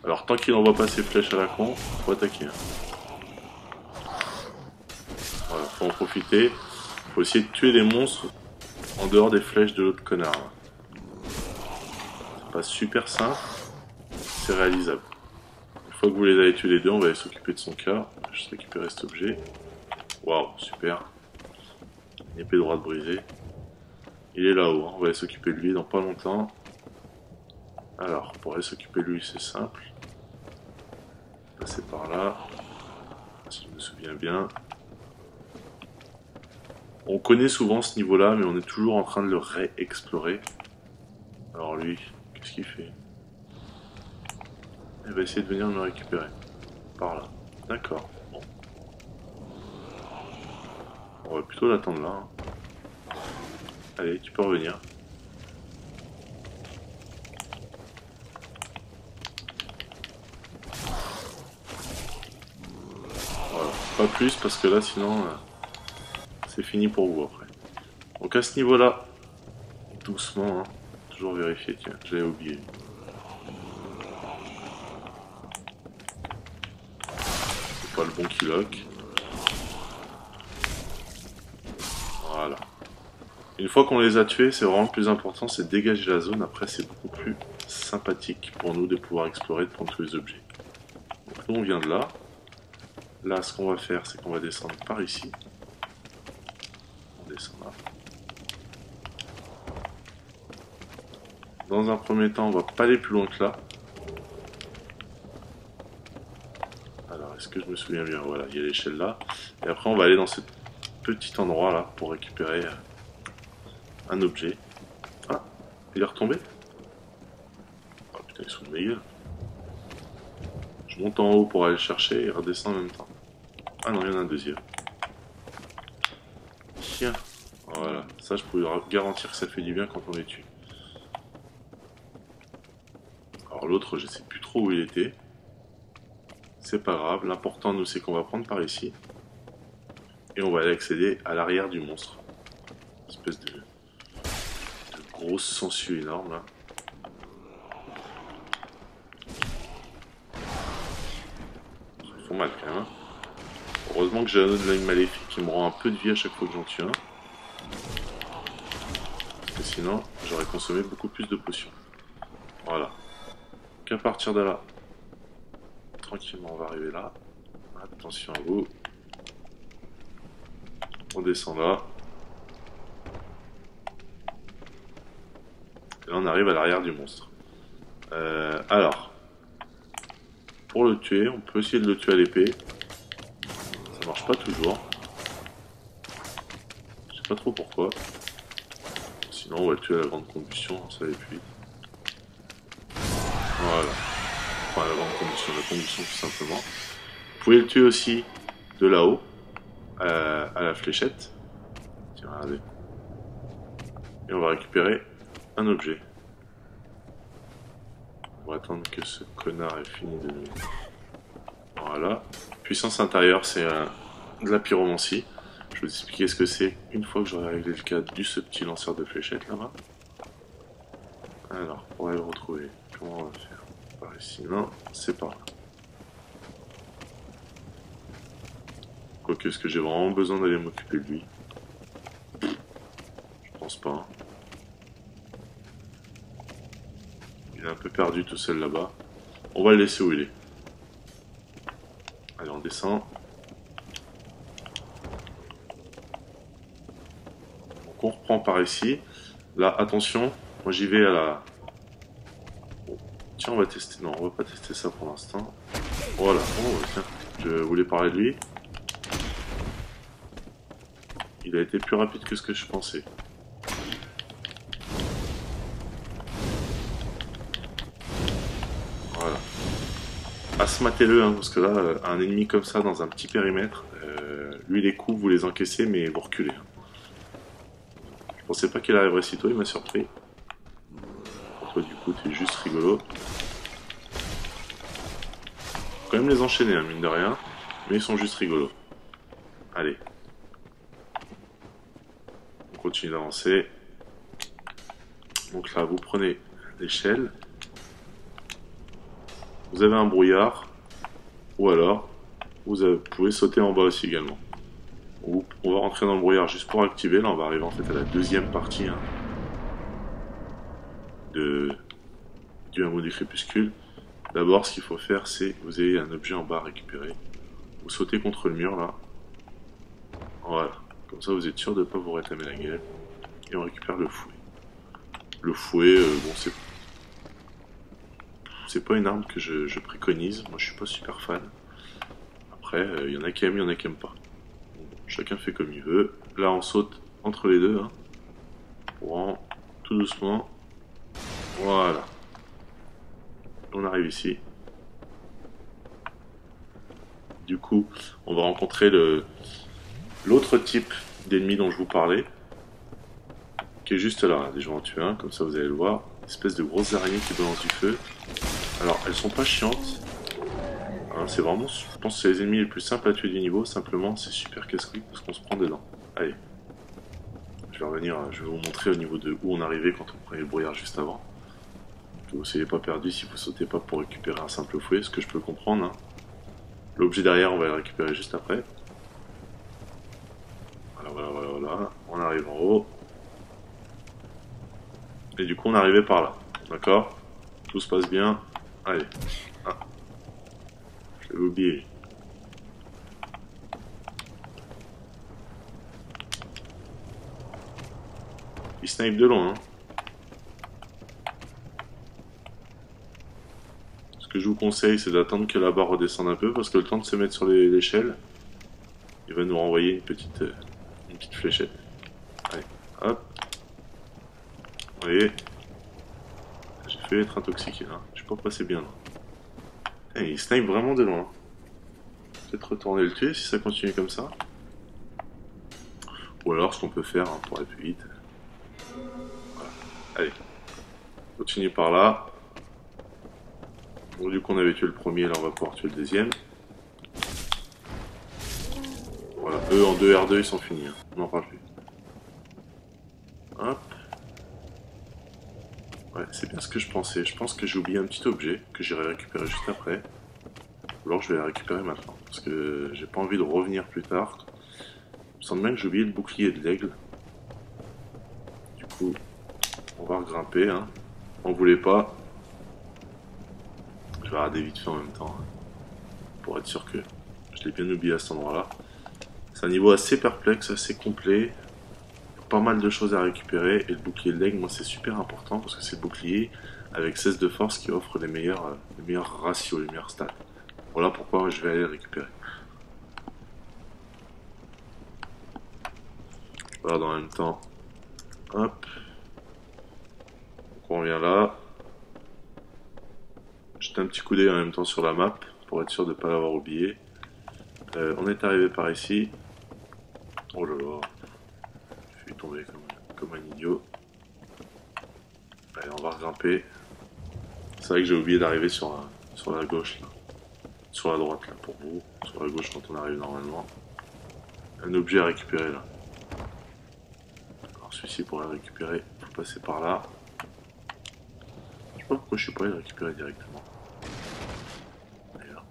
Alors tant qu'il n'envoie pas ses flèches à la con, faut attaquer. Hein. Voilà, faut en profiter. Faut essayer de tuer les monstres en dehors des flèches de l'autre connard. C'est pas super simple, c'est réalisable. Une fois que vous les avez tués les deux, on va aller s'occuper de son cas. Je vais récupérer cet objet. Waouh, super. Une épée droite brisée. Il est là-haut, hein. On va aller s'occuper de lui dans pas longtemps. Alors, pour aller s'occuper de lui, c'est simple. Passer par là. Si je me souviens bien. On connaît souvent ce niveau-là, mais on est toujours en train de le réexplorer. Alors lui, qu'est-ce qu'il fait? Il va essayer de venir me récupérer. Par là. D'accord. Bon. On va plutôt l'attendre là. Hein. Allez, tu peux revenir. Voilà. Pas plus parce que là sinon c'est fini pour vous après. Donc à ce niveau-là, doucement, hein. Toujours vérifier, tiens, je l'avais oublié. C'est pas le bon qui lock. Voilà. Une fois qu'on les a tués, c'est vraiment le plus important, c'est de dégager la zone. Après, c'est beaucoup plus sympathique pour nous de pouvoir explorer, de prendre tous les objets. Donc nous, on vient de là. Là, ce qu'on va faire, c'est qu'on va descendre par ici. On descend là. Dans un premier temps, on va pas aller plus loin que là. Alors, est-ce que je me souviens bien? Voilà, il y a l'échelle là. Et après, on va aller dans ce petit endroit là pour récupérer un objet. Ah, il est retombé? Oh putain, il se fout de ma gueule. Je monte en haut pour aller le chercher et redescendre en même temps. Ah non, il y en a un deuxième. Tiens, voilà, ça je peux garantir que ça fait du bien quand on les tue. Alors l'autre, je sais plus trop où il était. C'est pas grave, l'important nous c'est qu'on va prendre par ici. Et on va aller accéder à l'arrière du monstre. Une espèce de grosse sangsue énorme là. Ils font mal quand même. Heureusement que j'ai un autre de l'œil maléfique qui me rend un peu de vie à chaque fois que j'en tue un. Parce que sinon, j'aurais consommé beaucoup plus de potions. Voilà. Qu'à partir de là, tranquillement, on va arriver là. Attention à vous. On descend là. Et là, on arrive à l'arrière du monstre. Alors, pour le tuer, on peut essayer de le tuer à l'épée. Ça marche pas toujours. Je sais pas trop pourquoi. Sinon, on va le tuer à la grande combustion, ça va plus vite. Voilà. Enfin, la grande combustion, la combustion tout simplement. Vous pouvez le tuer aussi de là-haut, à la fléchette. Tiens, regardez. Et on va récupérer un objet. On va attendre que ce connard ait fini de nous... Voilà. Puissance intérieure, c'est de la pyromancie. Je vais vous expliquer ce que c'est une fois que j'aurai réglé le cas ce petit lanceur de fléchettes là-bas. Alors, pour aller le retrouver, comment on va faire? Par ici, non, c'est par là. Quoique, est-ce que j'ai vraiment besoin d'aller m'occuper de lui? Je pense pas. Il est un peu perdu tout seul là-bas. On va le laisser où il est. Allez, on descend. Donc on reprend par ici. Là, attention, moi j'y vais à la... Bon. Tiens, on va tester... Non, on va pas tester ça pour l'instant. Voilà, oh, tiens, je voulais parler de lui. Il a été plus rapide que ce que je pensais. Voilà. Asmatez-le, hein, parce que là, un ennemi comme ça dans un petit périmètre, lui les coups, vous les encaissez, mais vous reculez. Je pensais pas qu'il arriverait si tôt, il m'a surpris. Toi, du coup, t'es juste rigolo. Faut quand même les enchaîner, hein, mine de rien, mais ils sont juste rigolos. Allez. On continue d'avancer. Donc là, vous prenez l'échelle. Vous avez un brouillard, ou alors vous pouvez sauter en bas aussi également. On va rentrer dans le brouillard juste pour activer. Là, on va arriver en fait à la deuxième partie hein, du hameau des crépuscules. D'abord, ce qu'il faut faire, c'est vous avez un objet en bas à récupérer. Vous sautez contre le mur là. Voilà. Comme ça, vous êtes sûr de ne pas vous rétamer la gueule. Et on récupère le fouet. Le fouet, bon, c'est pas une arme que je préconise. Moi, je suis pas super fan. Après, il y en a qui aiment, il y en a qui aiment pas. Bon, chacun fait comme il veut. Là, on saute entre les deux. Hein, pour tout doucement. Voilà. On arrive ici. Du coup, on va rencontrer l'autre type d'ennemi dont je vous parlais. Qui est juste là. Déjà, en tuer un, comme ça vous allez le voir. Une espèce de grosses araignées qui balancent du feu. Alors, elles sont pas chiantes. Hein, c'est vraiment, je pense que c'est les ennemis les plus simples à tuer du niveau. Simplement, c'est super casse-couille parce qu'on se prend dedans. Allez. Je vais revenir, je vais vous montrer au niveau de où on arrivait quand on prenait le brouillard juste avant. Que vous ne soyez pas perdu si vous sautez pas pour récupérer un simple fouet, ce que je peux comprendre. Hein. L'objet derrière, on va le récupérer juste après. Voilà. On arrive en haut. Et du coup, on est arrivé par là. D'accord? Tout se passe bien. Allez. Ah. Je vais oublier. Il snipe de loin. Hein. Ce que je vous conseille, c'est d'attendre que la barre redescende un peu, parce que le temps de se mettre sur l'échelle, il va nous renvoyer une petite fléchette. Allez, hop. Vous voyez, j'ai fait être intoxiqué là. Je suis pas passé bien là. Et il snipe vraiment de loin. Peut-être retourner le tuer si ça continue comme ça. Ou alors ce qu'on peut faire hein, pour aller plus vite. Voilà. Allez. Continue par là. Bon, du coup on avait tué le premier, là on va pouvoir tuer le deuxième. Voilà, eux en 2R2 ils sont finis. Hein. On n'en parle plus. Hop. Ouais, c'est bien ce que je pensais. Je pense que j'ai oublié un petit objet que j'irai récupérer juste après. Ou alors je vais la récupérer maintenant. Parce que j'ai pas envie de revenir plus tard. Il me semble bien que j'ai oublié le bouclier de l'aigle. Du coup, on va regrimper. Hein. On voulait pas. Je vais regarder vite fait en même temps. Hein, pour être sûr que je l'ai bien oublié à cet endroit-là. C'est un niveau assez perplexe, assez complet. Pas mal de choses à récupérer. Et le bouclier de l'aigle, moi c'est super important. Parce que c'est le bouclier avec 16 de force qui offre les meilleurs ratios, les meilleurs stats. Voilà pourquoi je vais aller le récupérer. Voilà, dans le même temps. Hop. Donc on revient là. Jette un petit coup d'œil en même temps sur la map pour être sûr de ne pas l'avoir oublié. On est arrivé par ici. Oh là là. Je suis tombé comme un idiot. Allez, on va regrimper. C'est vrai que j'ai oublié d'arriver sur la gauche là. Sur la droite là pour vous. Sur la gauche quand on arrive normalement. Un objet à récupérer là. Alors celui-ci pour le récupérer, il faut passer par là. Je sais pas pourquoi je suis pas allé le récupérer directement. Et là.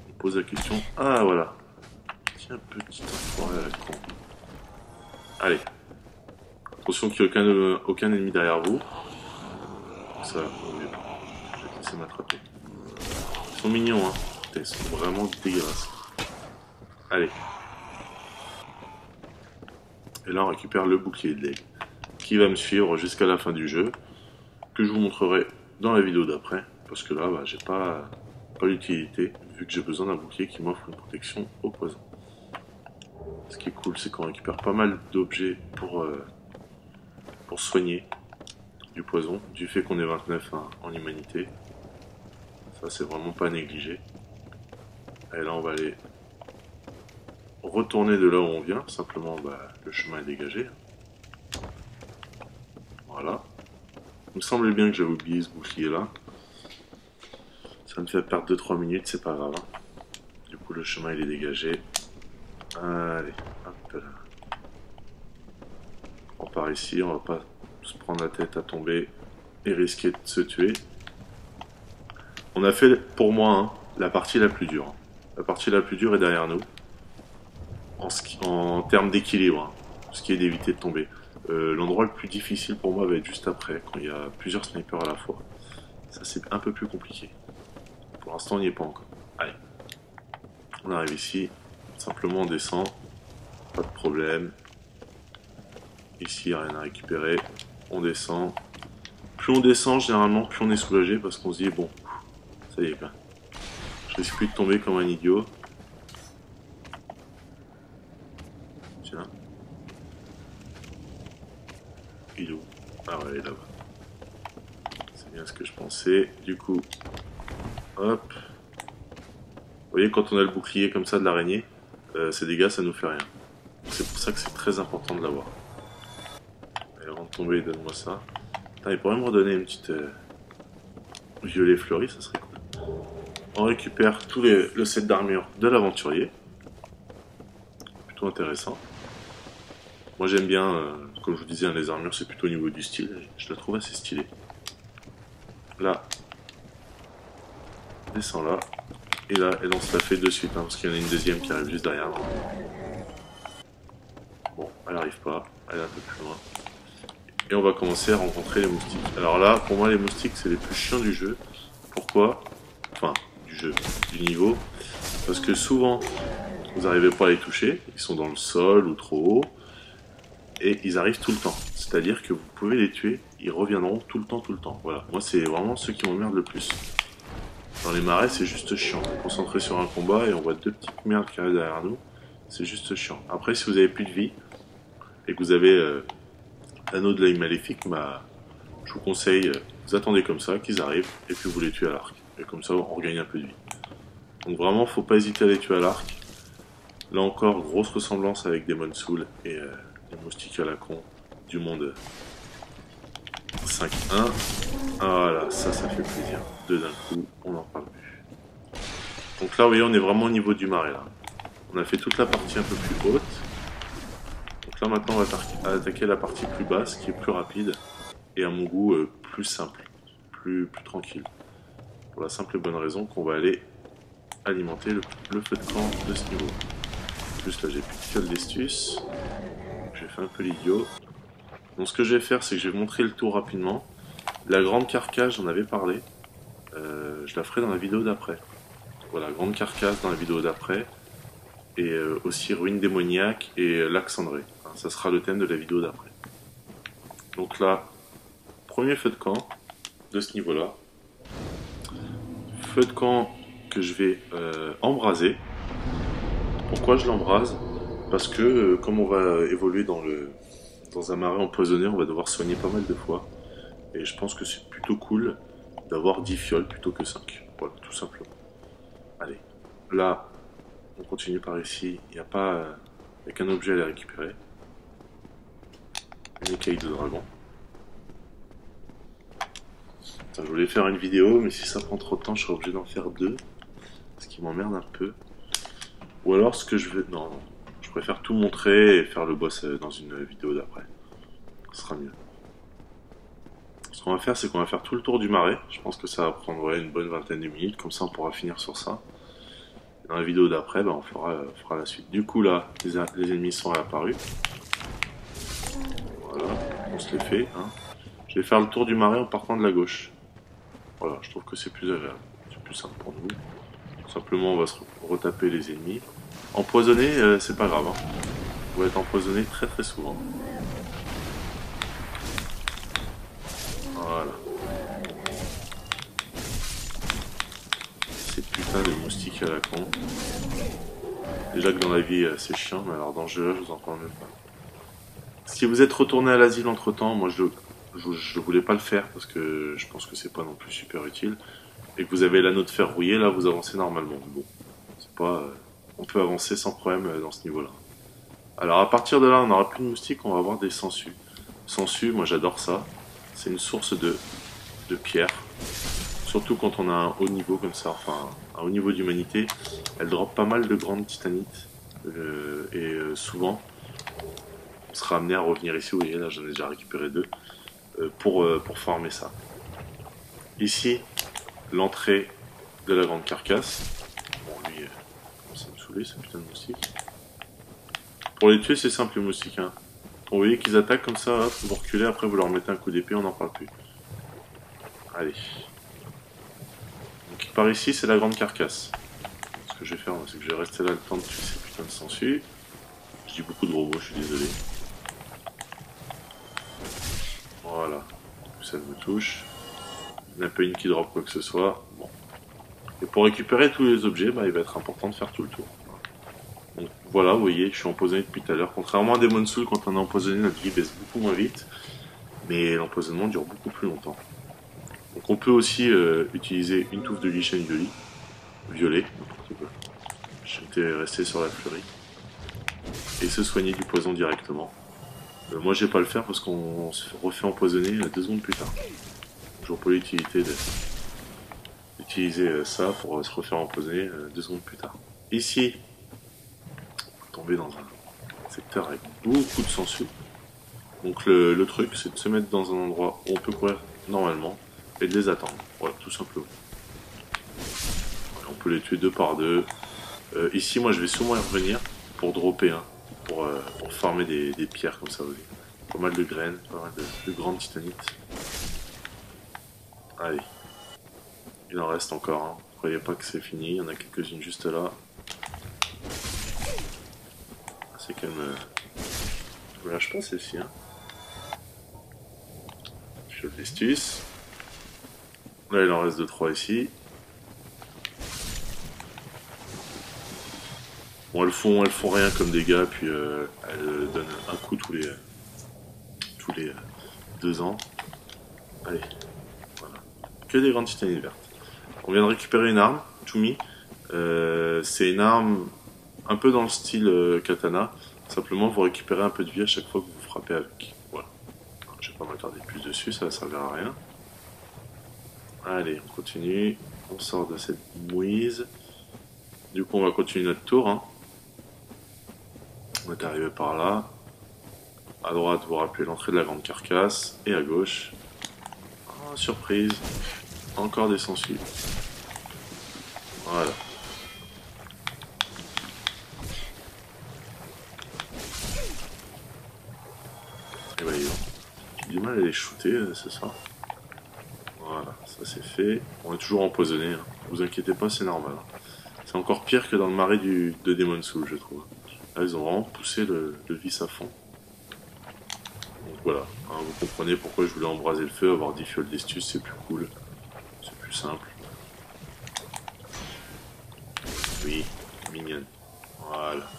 On pose la question. Ah voilà. Tiens, petit enfoiré à la con. Allez. Attention qu'il n'y ait aucun ennemi derrière vous. Ça, je vais te laisser m'attraper. Ils sont mignons, hein. Putain, ils sont vraiment dégueulasses. Allez. Et là, on récupère le bouclier de l'aigle, qui va me suivre jusqu'à la fin du jeu, que je vous montrerai dans la vidéo d'après, parce que là, bah, j'ai pas l'utilité, vu que j'ai besoin d'un bouclier qui m'offre une protection au poison. Ce qui est cool, c'est qu'on récupère pas mal d'objets pour soigner du poison, du fait qu'on est 29 hein, en humanité. Ça, c'est vraiment pas négligé. Et là, on va aller retourner de là où on vient. Simplement, bah, le chemin est dégagé. Voilà. Il me semblait bien que j'avais oublié ce bouclier-là. Ça me fait perdre 2-3 minutes, c'est pas grave. Hein. Du coup, le chemin, il est dégagé. Allez, hop là. On part ici, on va pas se prendre la tête à tomber et risquer de se tuer. On a fait, pour moi, hein, la partie la plus dure. La partie la plus dure est derrière nous. En termes d'équilibre, hein, ce qui est d'éviter de tomber. L'endroit le plus difficile pour moi va être juste après, quand il y a plusieurs snipers à la fois. Ça, c'est un peu plus compliqué. Pour l'instant, on n'y est pas encore. Allez. On arrive ici. Simplement, on descend. pas de problème. Ici, rien à récupérer. On descend. Plus on descend, généralement, plus on est soulagé parce qu'on se dit, bon, ça y est, quoi. Je risque plus de tomber comme un idiot. Tiens. Il est où? Ah ouais, là-bas. C'est bien ce que je pensais. Du coup, hop. Vous voyez, quand on a le bouclier comme ça de l'araignée, ces dégâts, ça nous fait rien. C'est pour ça que c'est très important de l'avoir. Et avant de tomber, donne-moi ça. Putain, il pourrait me redonner une petite violet fleuri, ça serait cool. On récupère tout le set d'armure de l'aventurier. Plutôt intéressant. Moi j'aime bien, comme je vous disais, les armures c'est plutôt au niveau du style. Je la trouve assez stylée. Là, descend là. Et là, et on se la fait de suite, hein, parce qu'il y en a une deuxième qui arrive juste derrière. Bon, elle arrive pas, elle est un peu plus loin. Et on va commencer à rencontrer les moustiques. Alors là, pour moi, les moustiques, c'est les plus chiants du jeu. Pourquoi? Enfin, du jeu, du niveau. Parce que souvent, vous n'arrivez pas à les toucher. Ils sont dans le sol ou trop haut. Et ils arrivent tout le temps. C'est-à-dire que vous pouvez les tuer, ils reviendront tout le temps, tout le temps. Voilà, moi, c'est vraiment ceux qui m'emmerdent le plus. Dans les marais, c'est juste chiant. On est concentré sur un combat et on voit deux petites merdes qui arrivent derrière nous. C'est juste chiant. Après, si vous avez plus de vie et que vous avez l'anneau de l'œil maléfique, bah, je vous conseille, vous attendez comme ça, qu'ils arrivent, et puis vous les tuez à l'arc. Et comme ça, on regagne un peu de vie. Donc vraiment, faut pas hésiter à les tuer à l'arc. Là encore, grosse ressemblance avec Demon Soul et les moustiques à la con du monde 5-1. Voilà, ça fait plaisir. Deux d'un coup, on n'en parle plus. Donc là, vous voyez, on est vraiment au niveau du marais, là. On a fait toute la partie un peu plus haute. Donc là, maintenant, on va attaquer la partie plus basse, qui est plus rapide, et à mon goût, plus simple, plus tranquille. Pour la simple et bonne raison qu'on va aller alimenter le feu de camp de ce niveau. En plus, là, j'ai plus de fiole d'estus. J'ai fait un peu l'idiot. Donc ce que je vais faire, c'est que je vais montrer le tour rapidement. La grande carcasse, j'en avais parlé. Je la ferai dans la vidéo d'après. Voilà, grande carcasse dans la vidéo d'après. Et aussi ruine démoniaque et lac cendré. Hein, ça sera le thème de la vidéo d'après. Donc là, premier feu de camp de ce niveau-là. Feu de camp que je vais embraser. Pourquoi je l'embrase? Parce que comme on va évoluer dans un marais empoisonné, on va devoir soigner pas mal de fois. Et je pense que c'est plutôt cool d'avoir 10 fioles plutôt que 5. Voilà, tout simplement. Allez, là, on continue par ici. Il n'y a pas qu'un objet à les récupérer. Une écaille de dragon. Putain, je voulais faire une vidéo, mais si ça prend trop de temps, je serai obligé d'en faire deux. Ce qui m'emmerde un peu. Ou alors, ce que je veux... Non, non. Je préfère tout montrer et faire le boss dans une vidéo d'après. Ce sera mieux. Ce qu'on va faire, c'est qu'on va faire tout le tour du marais. Je pense que ça va prendre une bonne vingtaine de minutes. Comme ça, on pourra finir sur ça. Dans la vidéo d'après, on fera la suite. Du coup, là, les ennemis sont réapparus. Voilà, on se les fait. Hein. Je vais faire le tour du marais en partant de la gauche. Voilà, je trouve que c'est plus agréable. C'est plus simple pour nous. Tout simplement, on va se retaper les ennemis. Empoisonné, c'est pas grave. Hein. On va être empoisonné très très souvent. Voilà. Ces putains de moustiques à la con. Déjà que dans la vie c'est chiant, mais alors dans le jeu là je vous en parle même pas. Si vous êtes retourné à l'asile entre temps, moi je voulais pas le faire parce que je pense que c'est pas non plus super utile. Et que vous avez l'anneau de fer rouillé, là vous avancez normalement. Bon, c'est pas. On peut avancer sans problème dans ce niveau là. Alors à partir de là on n'aura plus de moustiques, on va avoir des sangsues. Sangsues, moi j'adore ça. C'est une source de pierre. Surtout quand on a un haut niveau comme ça, enfin un haut niveau d'humanité, elle drop pas mal de grandes titanites. Souvent, on sera amené à revenir ici, vous voyez là j'en ai déjà récupéré deux, pour farmer ça. Ici, l'entrée de la grande carcasse. Bon lui, ça me saoulait ce putain de moustique. Pour les tuer c'est simple les moustiques. Hein. Vous voyez qu'ils attaquent comme ça, hop, vous reculez, après vous leur mettez un coup d'épée, on n'en parle plus. Allez. Donc par ici c'est la grande carcasse. Ce que je vais faire, c'est que je vais rester là le temps de tuer ces putains de sangsues. dis beaucoup de robots, je suis désolé. Voilà, ça me touche. Il n'y a pas une qui drop quoi que ce soit. Bon. Et pour récupérer tous les objets, bah, il va être important de faire tout le tour. Donc voilà, vous voyez, je suis empoisonné depuis tout à l'heure. Contrairement à Demon's Souls, quand on est empoisonné, notre vie baisse beaucoup moins vite. Mais l'empoisonnement dure beaucoup plus longtemps. Donc on peut aussi utiliser une touffe de lich et une violet. J'étais resté sur la fleurie. Et se soigner du poison directement. Moi je vais pas le faire parce qu'on se refait empoisonner 2 secondes plus tard. Je vois pas l'utilité d'utiliser ça pour se refaire empoisonner 2 secondes plus tard. Ici, on va tomber dans un secteur avec beaucoup de sangsues. Donc le truc c'est de se mettre dans un endroit où on peut courir normalement et de les attendre. Voilà, tout simplement. Voilà, on peut les tuer 2 par 2. Ici moi je vais sûrement y revenir pour dropper un. Pour farmer des pierres comme ça aussi. Pas mal de graines, pas mal de grandes titanites. Allez. Il en reste encore. Hein. Ne croyez pas que c'est fini. Il y en a quelques-unes juste là. C'est qu'elle me lâche pas celle-ci. Hein. Je l'estus. Là il en reste 2-3 ici. Bon, elles font rien comme dégâts, puis elles donnent un coup tous les 2 ans. Allez, voilà. Que des grandes titanites vertes. On vient de récupérer une arme, Tumi. C'est une arme un peu dans le style katana. Simplement, vous récupérez un peu de vie à chaque fois que vous frappez avec. Voilà. Je vais pas m'attarder plus dessus, ça ne servira à rien. Allez, on continue. On sort de cette mouise. Du coup, on va continuer notre tour. Hein. On est arrivé par là. À droite, vous rappelez l'entrée de la grande carcasse. Et à gauche, oh, surprise, encore des sangsues. Voilà. Et bah, j'ai du mal à les shooter, c'est ça. Voilà, ça c'est fait. On est toujours empoisonné. Hein. Vous inquiétez pas, c'est normal. C'est encore pire que dans le marais de Demon's Souls, je trouve. Là, ils ont vraiment poussé le vice à fond. Donc voilà, hein, vous comprenez pourquoi je voulais embraser le feu, avoir 10 fioles d'estus, c'est plus cool. C'est plus simple. Oui, mignonne. Voilà.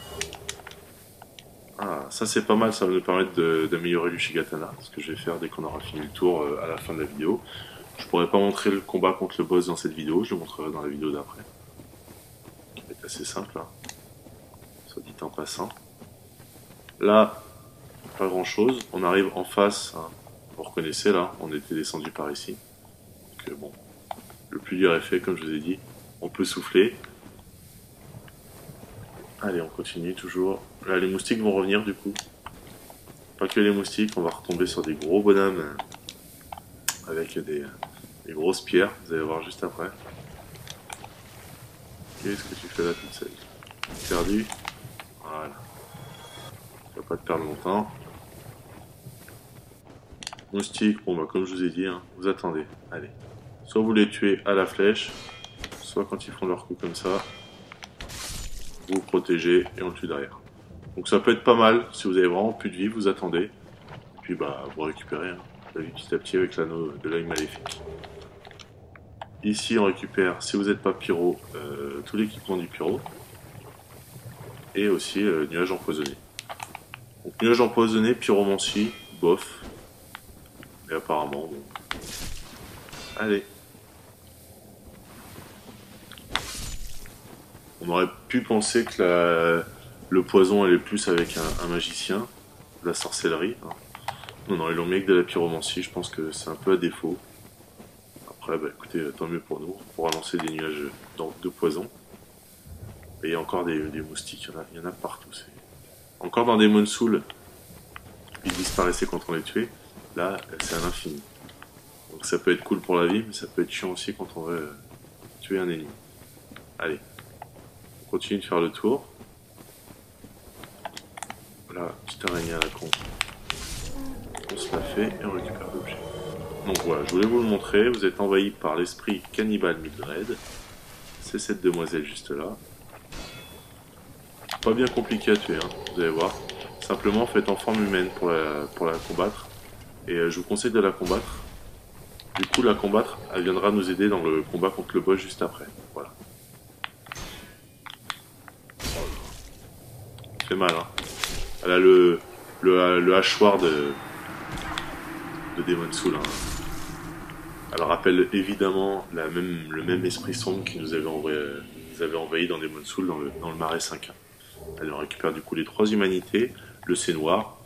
Ah, ça c'est pas mal, ça va nous permettre d'améliorer l'Uchigatana, ce que je vais faire dès qu'on aura fini le tour à la fin de la vidéo. Je pourrais pas montrer le combat contre le boss dans cette vidéo, je le montrerai dans la vidéo d'après. Qui va être assez simple, hein. Soit dit en passant. Là, pas grand chose, on arrive en face, hein. Vous reconnaissez là, on était descendu par ici. Donc bon, le plus dur est fait, comme je vous ai dit. On peut souffler. Allez, on continue toujours. Là, les moustiques vont revenir du coup. Pas que les moustiques, on va retomber sur des gros bonhommes avec des grosses pierres. Vous allez voir juste après. Qu'est-ce que tu fais là toute seule? Perdu. Voilà. Ça va pas te perdre longtemps. Moustiques, bon bah comme je vous ai dit, hein, vous attendez. Allez. Soit vous les tuez à la flèche, soit quand ils font leur coup comme ça, vous vous protégez et on le tue derrière. Donc ça peut être pas mal, si vous avez vraiment plus de vie, vous attendez. Et puis bah vous récupérez hein, la vie petit à petit avec l'anneau de l'œil maléfique. Ici on récupère, si vous n'êtes pas pyro, tout l'équipement du pyro. Et aussi nuage empoisonné. Donc nuage empoisonné, pyromancie, bof. Et apparemment, bon. Allez. On aurait pu penser que le poison allait plus avec un magicien, de la sorcellerie. Hein. Non, ils l'ont mis avec de la pyromancie, je pense que c'est un peu à défaut. Après, bah écoutez, tant mieux pour nous, on pourra lancer des nuages de poison. Et il y a encore des moustiques, il y en a partout. Encore dans Demon's Souls, ils disparaissaient quand on les tuait. Là, c'est à l'infini. Donc ça peut être cool pour la vie, mais ça peut être chiant aussi quand on veut tuer un ennemi. Allez, on continue de faire le tour. Là, petite araignée à la con. On se la fait et on récupère l'objet. Donc voilà, je voulais vous le montrer. Vous êtes envahi par l'esprit cannibale Mildred. C'est cette demoiselle juste là. Pas bien compliqué à tuer, hein, vous allez voir. Simplement, faites en forme humaine pour la combattre. Et je vous conseille de la combattre. Du coup, la combattre, elle viendra nous aider dans le combat contre le boss juste après. Voilà. Ça fait mal, hein. Elle a le hachoir de Demon's Soul. Hein. Elle rappelle évidemment le même esprit sombre qui nous avait envahi dans Demon's Soul dans le Marais 5. Elle récupère du coup les 3 humanités, le C noir,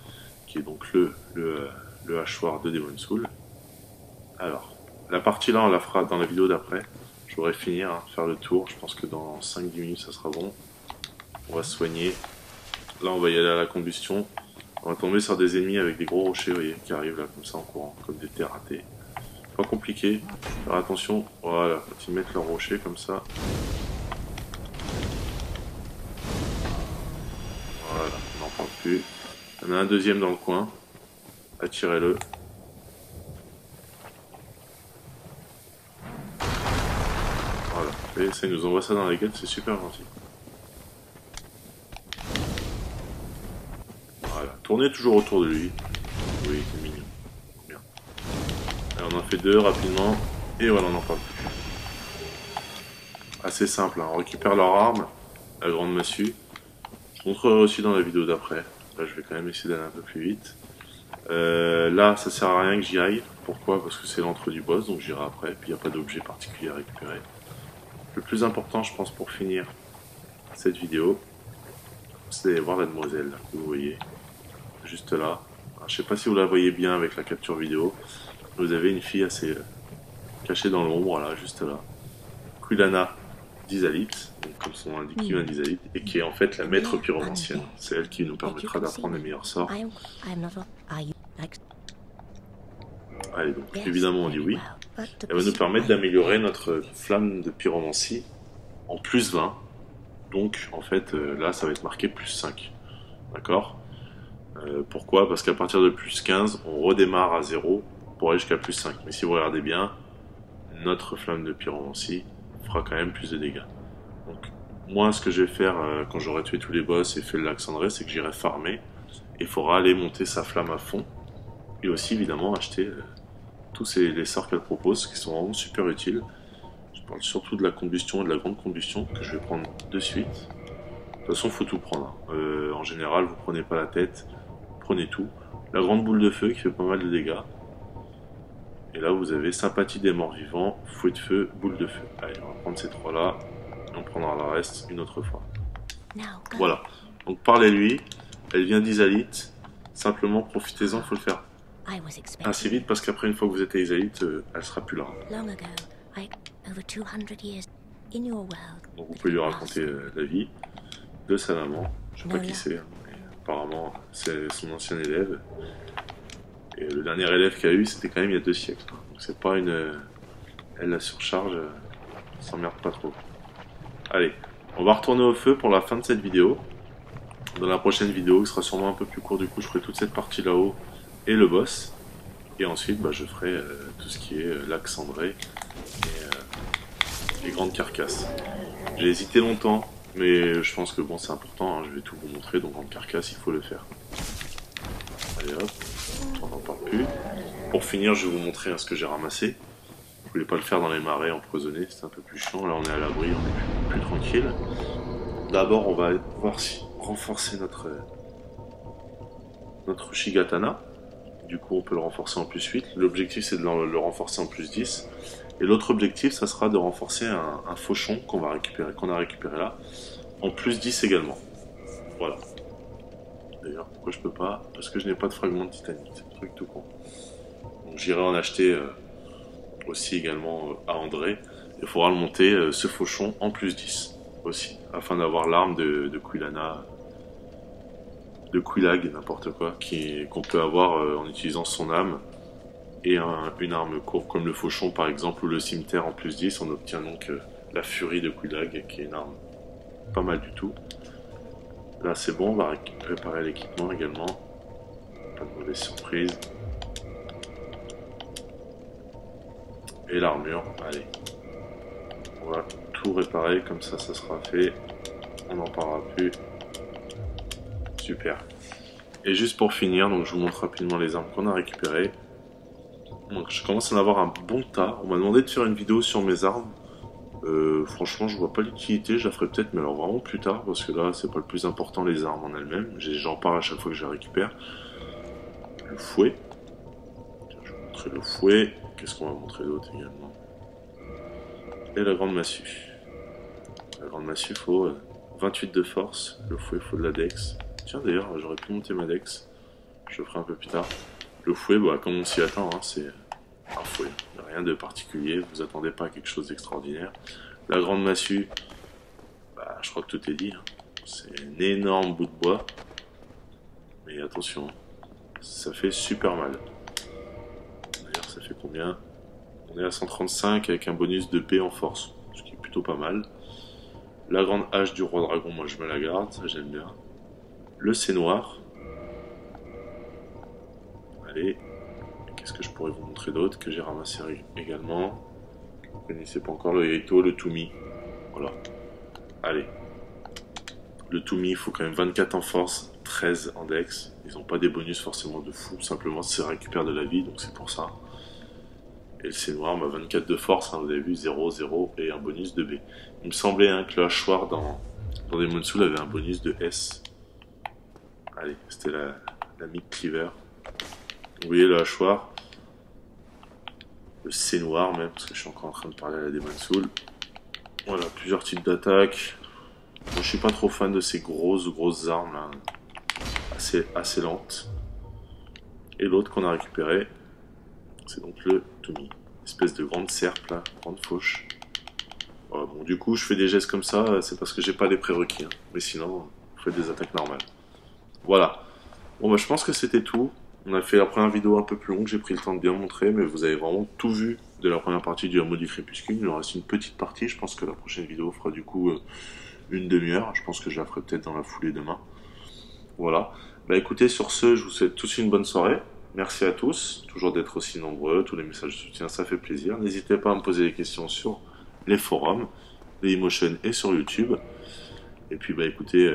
qui est donc le hachoir de Demon's Soul. Alors, la partie là, on la fera dans la vidéo d'après. Je voudrais finir, hein, faire le tour. Je pense que dans 5-10 minutes, ça sera bon. On va se soigner. Là, on va y aller à la combustion. On va tomber sur des ennemis avec des gros rochers, vous voyez, qui arrivent là comme ça en courant, comme des terres ratées. Pas compliqué. Faire attention, voilà, quand ils mettent leurs rochers comme ça. Voilà, on n'en prend plus. Il y en a un deuxième dans le coin. Attirez-le. Voilà, et ça, il nous envoie ça dans la gueule, c'est super gentil. Voilà, tournez toujours autour de lui. Oui, c'est mignon. Bien. Allez, on en fait 2 rapidement, et voilà, on en parle plus. Assez simple, hein. On récupère leur arme, la grande massue. Je vous montrerai aussi dans la vidéo d'après. Là, je vais quand même essayer d'aller un peu plus vite. Là, ça sert à rien que j'y aille. Pourquoi? Parce que c'est l'entrée du boss, donc j'irai après. Puis il n'y a pas d'objet particulier à récupérer. Le plus important, je pense, pour finir cette vidéo, c'est d'aller voir la demoiselle, que vous voyez, juste là. Alors, je sais pas si vous la voyez bien avec la capture vidéo. Vous avez une fille assez cachée dans l'ombre, là, juste là. Quilana d'Izalith, comme son nom l'indique, Quilana d'Izalith, et qui est en fait la maître pyromancienne. C'est elle qui nous permettra d'apprendre les meilleurs sorts. Allez, donc évidemment on dit oui. Elle va nous permettre d'améliorer notre flamme de pyromancie en plus 20. Donc en fait là ça va être marqué plus 5. D'accord? Pourquoi? Parce qu'à partir de plus 15, on redémarre à 0 pour aller jusqu'à plus 5. Mais si vous regardez bien, notre flamme de pyromancie fera quand même plus de dégâts. Donc moi ce que je vais faire quand j'aurai tué tous les boss et fait le lac cendré, c'est que j'irai farmer. Et il faudra aller monter sa flamme à fond. Et aussi évidemment acheter tous les sorts qu'elle propose qui sont vraiment super utiles. Je parle surtout de la combustion et de la grande combustion que je vais prendre de suite. De toute façon, il faut tout prendre. En général, vous prenez pas la tête, prenez tout. La grande boule de feu qui fait pas mal de dégâts. Et là, vous avez sympathie des morts vivants, fouet de feu, boule de feu. Allez, on va prendre ces 3 là et on prendra le reste une autre fois. Voilà. Donc parlez-lui. Elle vient d'Izalith. Simplement, profitez-en, il faut le faire assez vite parce qu'après, une fois que vous êtes à Izalith, elle sera plus là. Donc vous pouvez lui raconter la vie de sa maman. Je sais pas qui c'est, hein, mais apparemment c'est son ancien élève. Et le dernier élève qu'il a eu, c'était quand même il y a 2 siècles. Donc c'est pas une... Elle la surcharge, s'emmerde pas trop. Allez, on va retourner au feu pour la fin de cette vidéo. Dans la prochaine vidéo, qui sera sûrement un peu plus court du coup, je ferai toute cette partie là-haut et le boss. Et ensuite, bah, je ferai tout ce qui est lac cendré et les grandes carcasses. J'ai hésité longtemps, mais je pense que bon, c'est important, hein, je vais tout vous montrer, donc grande carcasse, il faut le faire. Allez hop, on n'en parle plus. Pour finir, je vais vous montrer ce que j'ai ramassé. Je voulais pas le faire dans les marais empoisonnés, c'est un peu plus chiant. Là, on est à l'abri, on est plus tranquille. D'abord, on va voir si renforcer notre Shigatana. Du coup, on peut le renforcer en plus 8. L'objectif, c'est de le renforcer en plus 10. Et l'autre objectif, ça sera de renforcer un fauchon qu'on a récupéré là, en plus 10 également. Voilà. D'ailleurs, pourquoi je peux pas? Parce que je n'ai pas de fragment de titanite. C'est un truc tout con. Donc j'irai en acheter aussi également à André. Il faudra le monter, ce fauchon, en plus 10 aussi, afin d'avoir l'arme de Quilana, de Quilag, n'importe quoi, qu'on peut avoir en utilisant son âme, et une arme courte comme le fauchon par exemple, ou le cimetière en plus 10, on obtient donc la furie de Quilag, qui est une arme pas mal du tout. Là c'est bon, on va réparer l'équipement également, pas de mauvaise surprise. Et l'armure, allez, on va tout réparer, comme ça sera fait, on n'en parlera plus. Super. Et juste pour finir, donc je vous montre rapidement les armes qu'on a récupérées. Donc je commence à en avoir un bon tas. On m'a demandé de faire une vidéo sur mes armes. Franchement, je vois pas l'utilité, je la ferai peut-être, mais alors vraiment plus tard, parce que là, c'est pas le plus important, les armes en elles-mêmes. J'en parle à chaque fois que je les récupère. Le fouet. Je vais vous montrer le fouet. Qu'est-ce qu'on va montrer d'autre également? Et la grande massue. La grande massue, faut 28 de force. Le fouet, faut de la dex. Tiens, d'ailleurs, j'aurais pu monter ma dex. Je le ferai un peu plus tard. Le fouet, bah, comme on s'y attend, hein, c'est un fouet. Rien de particulier, vous attendez pas à quelque chose d'extraordinaire. La grande massue, bah, je crois que tout est dit. Hein. C'est un énorme bout de bois. Mais attention, ça fait super mal. D'ailleurs, ça fait combien? On est à 135 avec un bonus de P en force, ce qui est plutôt pas mal. La grande hache du roi dragon, moi je me la garde, ça j'aime bien. Le C noir. Allez, qu'est-ce que je pourrais vous montrer d'autre que j'ai ramassé également? Vous ne connaissez pas encore le Yaito, le Toumi. Voilà. Allez. Le Toumi, il faut quand même 24 en force, 13 en dex. Ils n'ont pas des bonus forcément de fou, simplement c'est récupère de la vie, donc c'est pour ça. Et le C noir, 24 de force, hein, vous avez vu, 0, 0 et un bonus de B. Il me semblait hein, que le hachoir dans Demon's Souls avait un bonus de S. Allez, c'était la Mid Cleaver. Vous voyez le hachoir, le C noir même, parce que je suis encore en train de parler à la Demon's Souls. Voilà, plusieurs types d'attaques. Moi je suis pas trop fan de ces grosses armes là, assez lentes. Et l'autre qu'on a récupéré, c'est donc le Toumi. Espèce de grande serpe là, grande fauche. Voilà, bon du coup je fais des gestes comme ça, c'est parce que j'ai pas les prérequis. Hein. Mais sinon, je fais des attaques normales. Voilà. Bon bah je pense que c'était tout. On a fait la première vidéo un peu plus longue, j'ai pris le temps de bien montrer, mais vous avez vraiment tout vu de la première partie du Hameau du Crépuscule. Il en reste une petite partie, je pense que la prochaine vidéo fera du coup une demi-heure. Je pense que je la ferai peut-être dans la foulée demain. Voilà. Bah écoutez, sur ce, je vous souhaite tous une bonne soirée. Merci à tous, toujours d'être aussi nombreux, tous les messages de soutien, ça fait plaisir. N'hésitez pas à me poser des questions sur les forums, Dailymotion et sur YouTube. Et puis bah écoutez,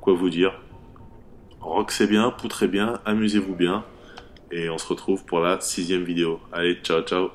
quoi vous dire? Roxez bien, poutrez bien, amusez-vous bien. Et on se retrouve pour la 6e vidéo. Allez, ciao ciao.